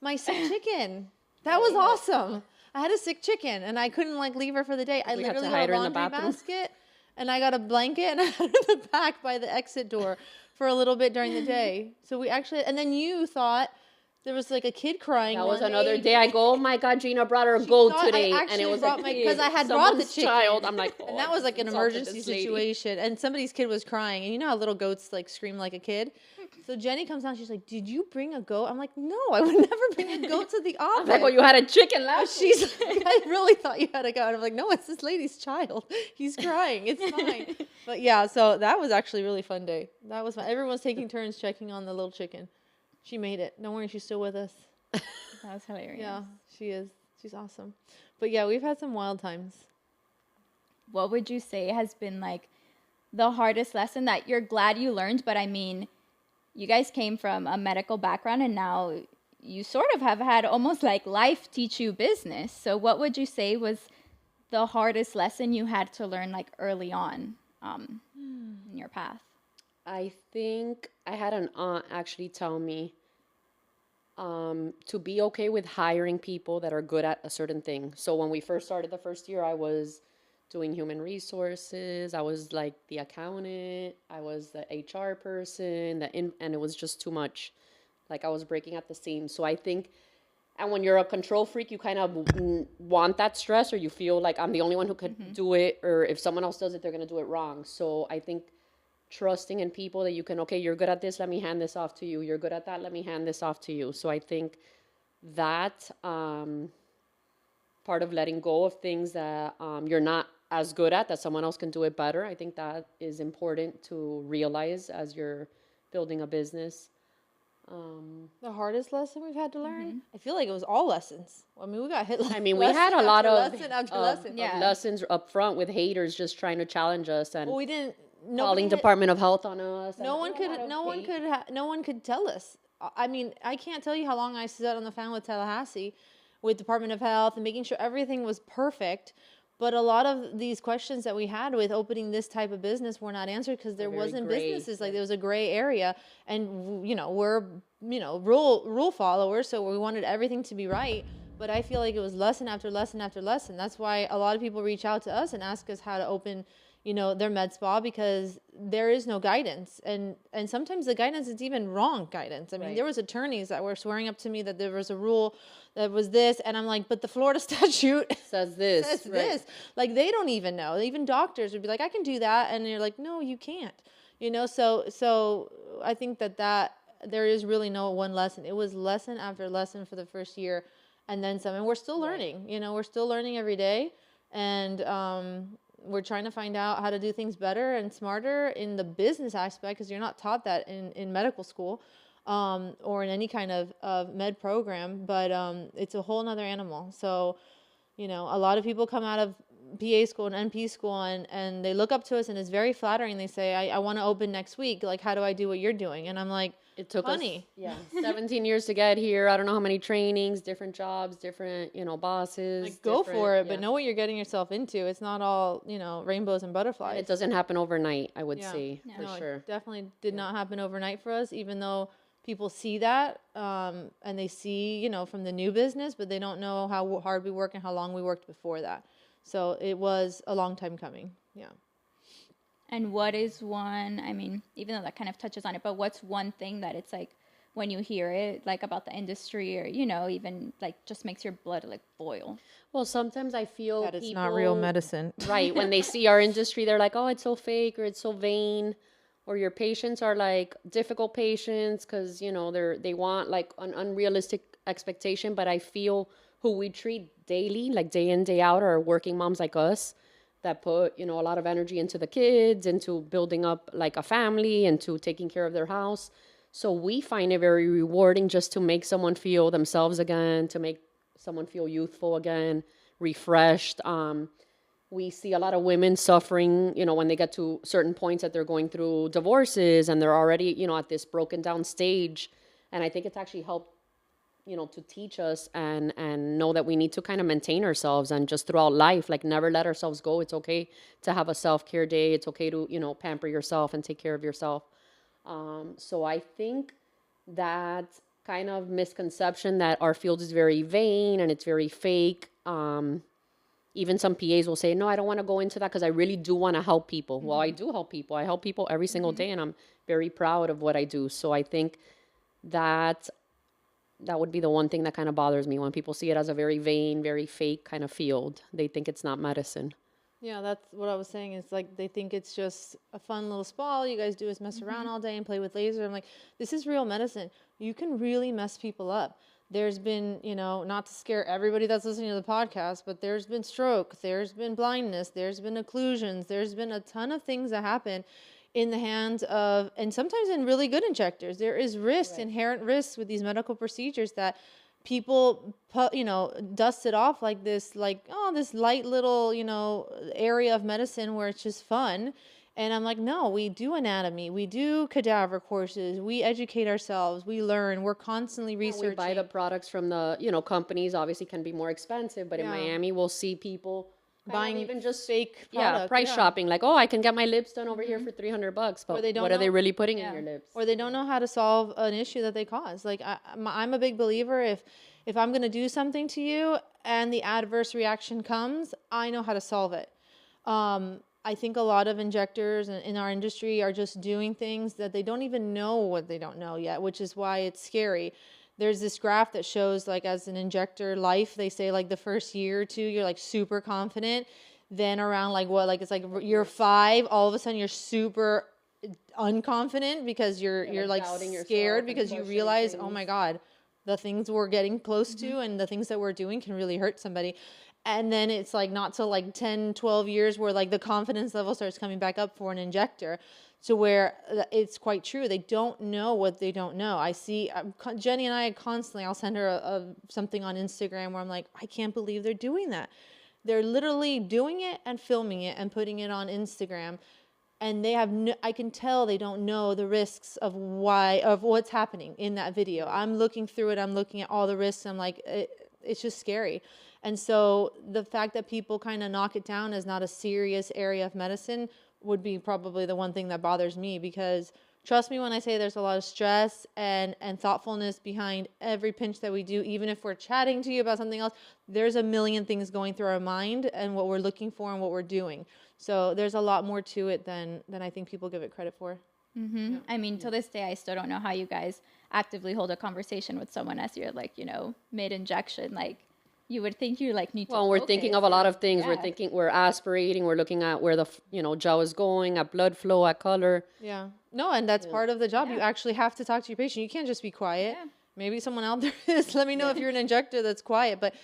My sick chicken. That was awesome. I had a sick chicken, and I couldn't leave her for the day. I literally got a laundry basket, and I got a blanket, and I had her in the back by the exit door for a little bit during the day. So we actually... And then you thought... There was a kid crying. That was another day. I go, oh my God, Gina brought her a goat today. And it was because I had brought the chicken. Child. I'm like, and that was an emergency situation. And somebody's kid was crying. And you know how little goats scream like a kid? So Jenny comes down. She's like, did you bring a goat? I'm like, no, I would never bring a goat to the office. I'm like, well, you had a chicken last week. She's like, I really thought you had a goat. I'm like, no, it's this lady's child. He's crying. It's fine. But yeah, so that was actually a really fun day. That was fun. Everyone's taking turns checking on the little chicken. She made it. Don't worry, she's still with us. That was hilarious. Yeah, she is. She's awesome. But yeah, we've had some wild times. What would you say has been the hardest lesson that you're glad you learned? But I mean, you guys came from a medical background and now you sort of have had almost life teach you business. So what would you say was the hardest lesson you had to learn early on in your path? I think I had an aunt actually tell me to be okay with hiring people that are good at a certain thing. So when we first started the first year, I was doing human resources. I was the accountant. I was the HR person. And it was just too much. I was breaking at the seams. So I think, and when you're a control freak, you kind of want that stress, or you feel like I'm the only one who could do it, or if someone else does it, they're going to do it wrong. So I think trusting in people that you can, okay, you're good at this, let me hand this off to you. You're good at that, let me hand this off to you. So I think that part of letting go of things that you're not as good at, that someone else can do it better, I think that is important to realize as you're building a business. The hardest lesson we've had to learn? I feel like it was all lessons. I mean, we got hit. We had a lot of lessons up front with haters just trying to challenge us, and we didn't. Calling Department of Health on us. No one could tell us. I mean, I can't tell you how long I sat on the phone with Tallahassee, with Department of Health, and making sure everything was perfect. But a lot of these questions that we had with opening this type of business were not answered because there wasn't businesses, like there was a gray area. And, you know, we're, you know, rule followers, so we wanted everything to be right. But I feel like it was lesson after lesson after lesson. That's why a lot of people reach out to us and ask us how to open, you know, their med spa, because there is no guidance. And sometimes the guidance is even wrong guidance. I mean, there was attorneys that were swearing up to me that there was a rule that was this, and I'm like, but the Florida statute says this. says this. Like, they don't even know. Even doctors would be like, I can do that, and you're like, no, you can't. You know, so I think that there is really no one lesson. It was lesson after lesson for the first year, and then some. And we're still learning. You know, we're still learning every day, and we're trying to find out how to do things better and smarter in the business aspect, because you're not taught that in medical school. Or in any kind of med program, but it's a whole nother animal. So, you know, a lot of people come out of PA school and NP school, and they look up to us, and it's very flattering. They say, I want to open next week. Like, how do I do what you're doing? And I'm like, it took funny. us 17 years to get here. I don't know how many trainings, different jobs, different, you know, bosses. Like, go for it, but know what you're getting yourself into. It's not all, you know, rainbows and butterflies. And it doesn't happen overnight, I would say, for sure. It definitely did not happen overnight for us, even though people see that, and they see, you know, from the new business, but they don't know how hard we work and how long we worked before that. So it was a long time coming. Yeah. And what is one, I mean, even though that kind of touches on it, but what's one thing that it's like when you hear it, like about the industry, or, you know, even like just makes your blood like boil? Well, sometimes I feel that it's not real medicine. Right. When they see our industry, they're like, oh, it's so fake, or it's so vain. Or your patients are like difficult patients because, you know, they want like an unrealistic expectation. But I feel who we treat daily, like day in, day out, are working moms like us that put, you know, a lot of energy into the kids, into building up like a family, into taking care of their house. So we find it very rewarding just to make someone feel themselves again, to make someone feel youthful again, refreshed. We see a lot of women suffering, you know, when they get to certain points that they're going through divorces and they're already, you know, at this broken down stage. And I think it's actually helped, you know, to teach us and know that we need to kind of maintain ourselves and just throughout life, like never let ourselves go. It's okay to have a self-care day. It's okay to, you know, pamper yourself and take care of yourself. So I think that kind of misconception that our field is very vain and it's very fake, even some PAs will say, no, I don't want to go into that because I really do want to help people. Mm-hmm. Well, I do help people. I help people every single day, and I'm very proud of what I do. So I think that would be the one thing that kind of bothers me when people see it as a very vain, very fake kind of field. They think it's not medicine. Yeah, that's what I was saying. It's like they think it's just a fun little spa. All you guys do is mess around all day and play with laser. I'm like, this is real medicine. You can really mess people up. There's been, you know, not to scare everybody that's listening to the podcast, but there's been stroke, there's been blindness, there's been occlusions, there's been a ton of things that happen in the hands of, and sometimes in really good injectors. There is risks, inherent risks with these medical procedures that people, you know, dust it off like this, like, oh, this light little, you know, area of medicine where it's just fun. And I'm like, no, we do anatomy, we do cadaver courses, we educate ourselves, we learn, we're constantly researching. We buy the products from the, you know, companies obviously can be more expensive, but in Miami we'll see people buying even just fake product, price shopping, like, oh, I can get my lips done over here for $300, but what are they really putting in your lips? Or they don't know how to solve an issue that they cause. Like, I'm a big believer, if I'm going to do something to you and the adverse reaction comes, I know how to solve it. I think a lot of injectors in our industry are just doing things that they don't even know what they don't know yet, which is why it's scary. There's this graph that shows, like, as an injector life, they say like the first year or two, you're like super confident. Then around like it's like year 5, all of a sudden you're super unconfident because you're like scared because you realize, things. Oh my God, the things we're getting close to and the things that we're doing can really hurt somebody. And then it's like not till like 10, 12 years where like the confidence level starts coming back up for an injector, to where it's quite true. They don't know what they don't know. I see Jenny and I constantly, I'll send her something on Instagram where I'm like, I can't believe they're doing that. They're literally doing it and filming it and putting it on Instagram. And they have I can tell they don't know the risks of what's happening in that video. I'm looking through it. I'm looking at all the risks. I'm like, it's just scary. And so the fact that people kind of knock it down as not a serious area of medicine would be probably the one thing that bothers me, because trust me when I say there's a lot of stress and thoughtfulness behind every pinch that we do. Even if we're chatting to you about something else, there's a million things going through our mind and what we're looking for and what we're doing. So there's a lot more to it than I think people give it credit for. Mm-hmm. I mean, to this day, I still don't know how you guys actively hold a conversation with someone as you're like, mid-injection. Like, you would think you like need to Well, we're thinking of a lot of things. Yeah. We're aspirating, we're looking at where the, gel is going, at blood flow, at color. Yeah. No, and that's part of the job. You actually have to talk to your patient. You can't just be quiet. Yeah. Maybe someone out there is. Let me know if you're an injector that's quiet. But,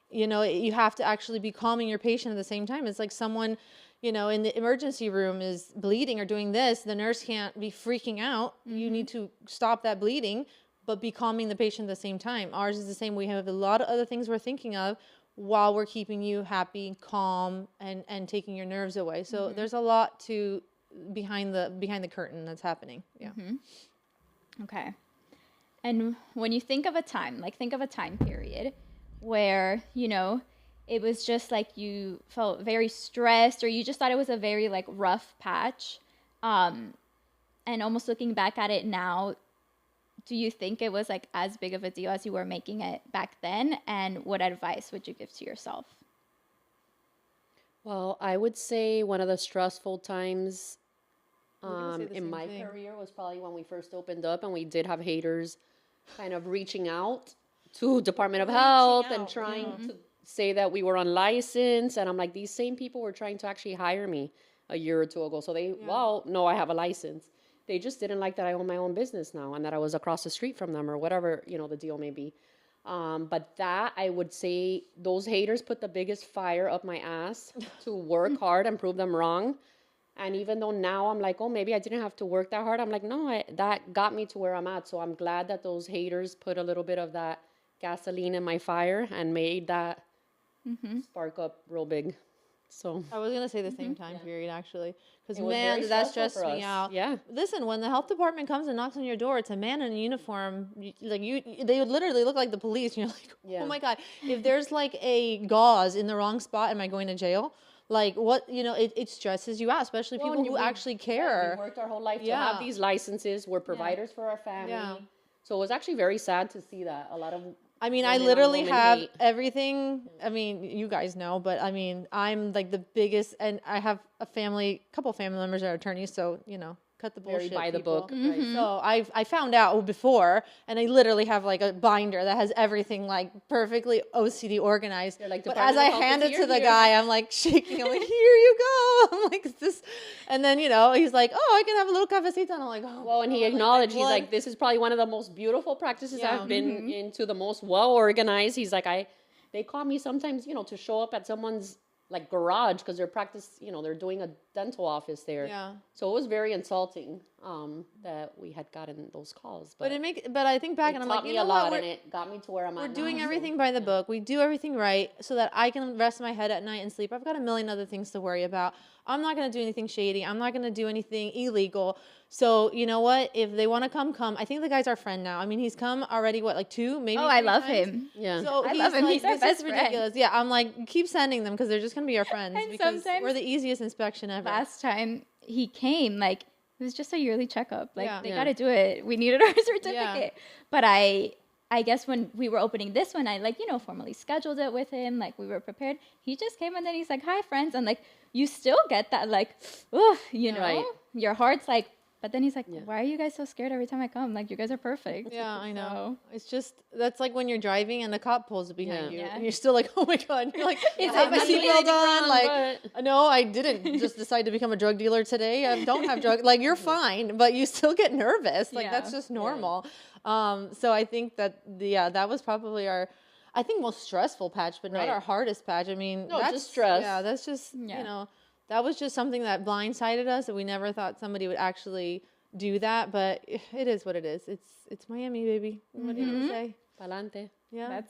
you have to actually be calming your patient at the same time. It's like someone, in the emergency room is bleeding or doing this. The nurse can't be freaking out. You need to stop that bleeding, but be calming the patient at the same time. Ours is the same. We have a lot of other things we're thinking of while we're keeping you happy, calm, and taking your nerves away. So there's a lot to behind the curtain that's happening. Yeah. Okay. And when you think of a time period where, it was just like you felt very stressed, or you just thought it was a very like rough patch. And almost looking back at it now, do you think it was like as big of a deal as you were making it back then? And what advice would you give to yourself? Well, I would say one of the stressful times say the in same my thing. career was probably when we first opened up, and we did have haters kind of reaching out to Department of Health and trying to say that we were unlicensed. And I'm like, these same people were trying to actually hire me a year or two ago. So well, no, I have a license. They just didn't like that I own my own business now and that I was across the street from them or whatever, the deal may be. But that, I would say, those haters put the biggest fire up my ass to work hard and prove them wrong. And even though now I'm like, oh, maybe I didn't have to work that hard, I'm like, no, that got me to where I'm at. So I'm glad that those haters put a little bit of that gasoline in my fire and made that spark up real big. So I was going to say the same time period, actually. Because, It was man, very that stressful stressed for me us. out. Yeah. Listen, when the health department comes and knocks on your door, it's a man in a uniform. They would literally look like the police. You're like, Yeah. oh, my God. If there's, like, a gauze in the wrong spot, am I going to jail? Like, what, it stresses you out, especially Well, people who actually care. We worked our whole life to Yeah. have these licenses. We're providers for our family. Yeah. So it was actually very sad to see that. A lot of I mean, women I on literally women have hate. everything. I mean, you guys know, but I mean, I'm like the biggest, and I have a couple family members that are attorneys, so, cut the bullshit, very by the people. book. Right? So I found out before, and I literally have like a binder that has everything like perfectly OCD organized. They're like, but as I Department of Health hand is it here, to the here. guy, I'm like shaking. I'm like, here you go. I'm like, is this? And then he's like, oh, I can have a little cafecito. And I'm like, oh. Well, and he acknowledged, he's like, this is probably one of the most beautiful practices Yeah. I've been into, the most well organized. He's like, they call me sometimes, to show up at someone's like garage because they're doing a dental office there. Yeah. So it was very insulting that we had gotten those calls. But but I think back it and I'm taught like, you me know a lot, what? and it got me to where I'm at We're now. doing So, everything by the book. We do everything right so that I can rest my head at night and sleep. I've got a million other things to worry about. I'm not going to do anything shady. I'm not going to do anything illegal. So, you know what? If they want to come. I think the guy's our friend now. I mean, he's come already, like 2, maybe Oh, I 3 love times? him. Yeah. So I love him. Like, He's our this best is friend. ridiculous. Yeah, I'm like, keep sending them because they're just going to be our friends. And because sometimes- we're the easiest inspection ever. Last time he came, like, it was just a yearly checkup. Like, Yeah. they Yeah. got to do it. We needed our certificate. Yeah. But I guess when we were opening this one, I, like, formally scheduled it with him. Like, we were prepared. He just came and then he's like, hi, friends. And, like, you still get that, like, oof, Right. Your heart's like, but then he's like, Yeah. why are you guys so scared every time I come? Like, you guys are perfect. Yeah, I know. So- It's just, that's like when you're driving and a cop pulls behind Yeah. you. Yeah. And you're still like, oh my God. You're like, It's I have my like, seatbelt on. Like, but- no, I didn't just decide to become a drug dealer today. I don't have drug, like, you're fine, but you still get nervous. Like, Yeah. that's just normal. So I think that, that was probably our, I think, most stressful patch, but not Right. our hardest patch. I mean, No, that's just stress. Yeah, that's just, Yeah. that was just something that blindsided us, and we never thought somebody would actually do that. But it is what it is. It's Miami, baby. What do you say? Pa'lante. Yeah.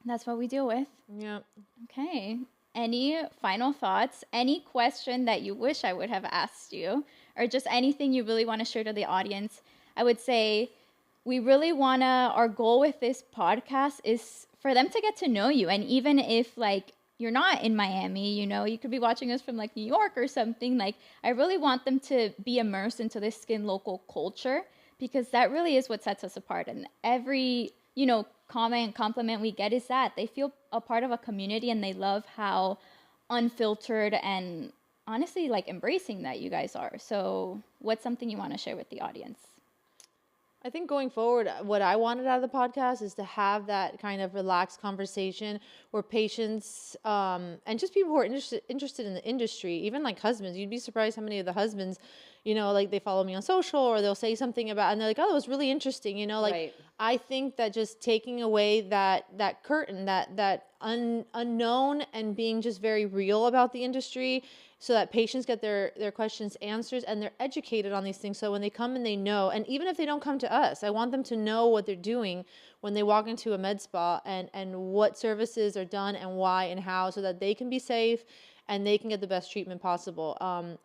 That's what we deal with. Yeah. Okay. Any final thoughts? Any question that you wish I would have asked you, or just anything you really want to share to the audience? I would say we really want to, our goal with this podcast is for them to get to know you. And even if like you're not in Miami, you know, you could be watching us from like New York or something, like I really want them to be immersed into this Skin Local culture, because that really is what sets us apart. And every, you know, compliment we get is that they feel a part of a community, and they love how unfiltered and honestly like embracing that you guys are. So what's something you want to share with the audience? I think going forward, what I wanted out of the podcast is to have that kind of relaxed conversation where patients and just people who are interested in the industry, even like husbands, you'd be surprised how many of the husbands, you know, like they follow me on social or they'll say something about, and they're like, oh, that was really interesting, you know, like Right. I think that just taking away that curtain, that unknown, and being just very real about the industry, so that patients get their questions answered and they're educated on these things. So when they come and they know, and even if they don't come to us, I want them to know what they're doing when they walk into a med spa, and what services are done and why and how, so that they can be safe and they can get the best treatment possible.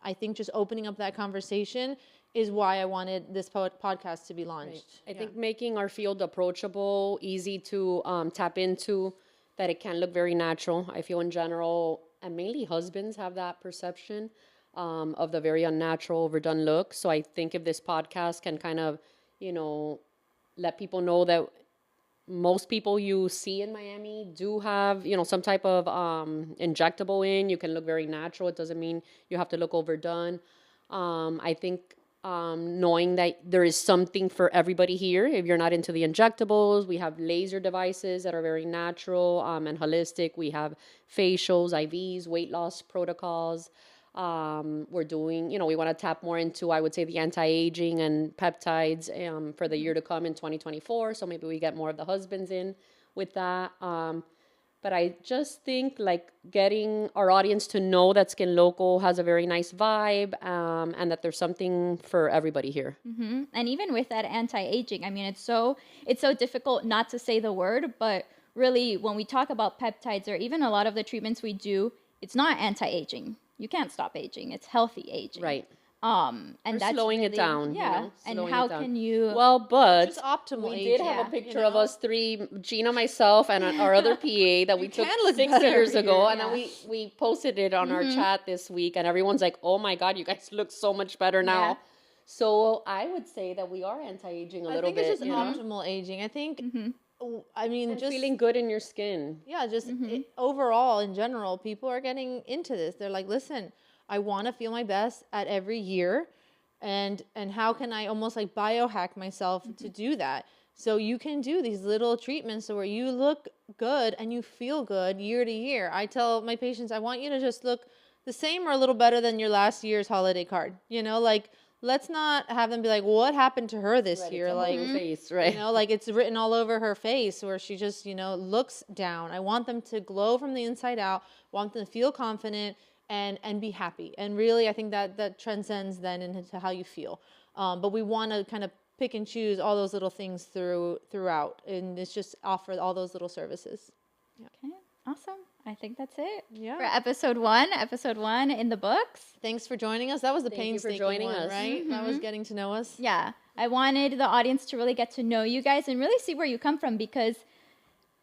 I think just opening up that conversation is why I wanted this podcast to be launched. I think making our field approachable, easy to tap into, that it can look very natural. I feel in general, and mainly husbands have that perception of the very unnatural, overdone look. So I think if this podcast can kind of, you know, let people know that most people you see in Miami do have, you know, some type of injectable in. You can look very natural. It doesn't mean you have to look overdone. I think knowing that there is something for everybody here. If you're not into the injectables, we have laser devices that are very natural and holistic. We have facials, IVs, weight loss protocols. We're doing, you know, we want to tap more into, I would say, the anti-aging and peptides for the year to come in 2024. So maybe we get more of the husbands in with that. But I just think like getting our audience to know that SkinLocal has a very nice vibe and that there's something for everybody here. Mm-hmm. And even with that anti-aging, I mean, it's so difficult not to say the word, but really when we talk about peptides or even a lot of the treatments we do, it's not anti-aging. You can't stop aging. It's healthy aging. Right. And We're that's slowing it really, down. yeah. You know, And slowing how it down. can you? Well, but Just optimal we age, did have yeah, a picture you of know? us three, Gina, myself, and our other PA that we took can look 6 better years over ago, here. and then we posted it on our chat this week, and everyone's like, "Oh my God, you guys look so much better now." Yeah. So I would say that we are anti-aging a I little think bit. it's just you know? optimal aging. I think, I mean, And just feeling good in your skin. yeah, just overall in general, people are getting into this. They're like, listen, I want to feel my best at every year, and how can I almost like biohack myself to do that? So you can do these little treatments where you look good and you feel good year to year. I tell my patients, I want you to just look the same or a little better than your last year's holiday card. You know, like let's not have them be like, what happened to her this year? It's all Like, over your face, right? you know, like it's written all over her face where she just, you know, looks down. I want them to glow from the inside out, want them to feel confident and be happy. And really, I think that transcends then into how you feel. But we want to kind of pick and choose all those little things throughout. And it's just offer all those little services. Okay, awesome. I think that's it. Yeah. For episode one in the books. Thanks for joining us. That was the Thank you for painstaking joining one, us. right? That was getting to know us. Yeah, I wanted the audience to really get to know you guys and really see where you come from, because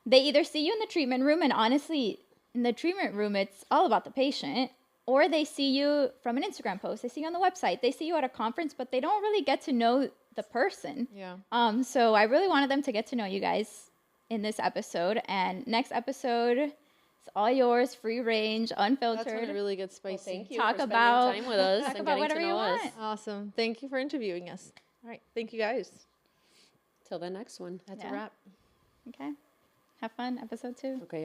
they either see you in the treatment room, and honestly, in the treatment room, it's all about the patient, or they see you from an Instagram post, they see you on the website, they see you at a conference, but they don't really get to know the person. Yeah. So I really wanted them to get to know you guys in this episode, and next episode, it's all yours, free range, unfiltered. That's when it really gets spicy. Thank you Talk for spending about- time with us talk and about getting whatever to you know us. want. Awesome. Thank you for interviewing us. All right. Thank you guys. Till the next one. That's Yeah. a wrap. Okay, have fun, episode 2. Okay.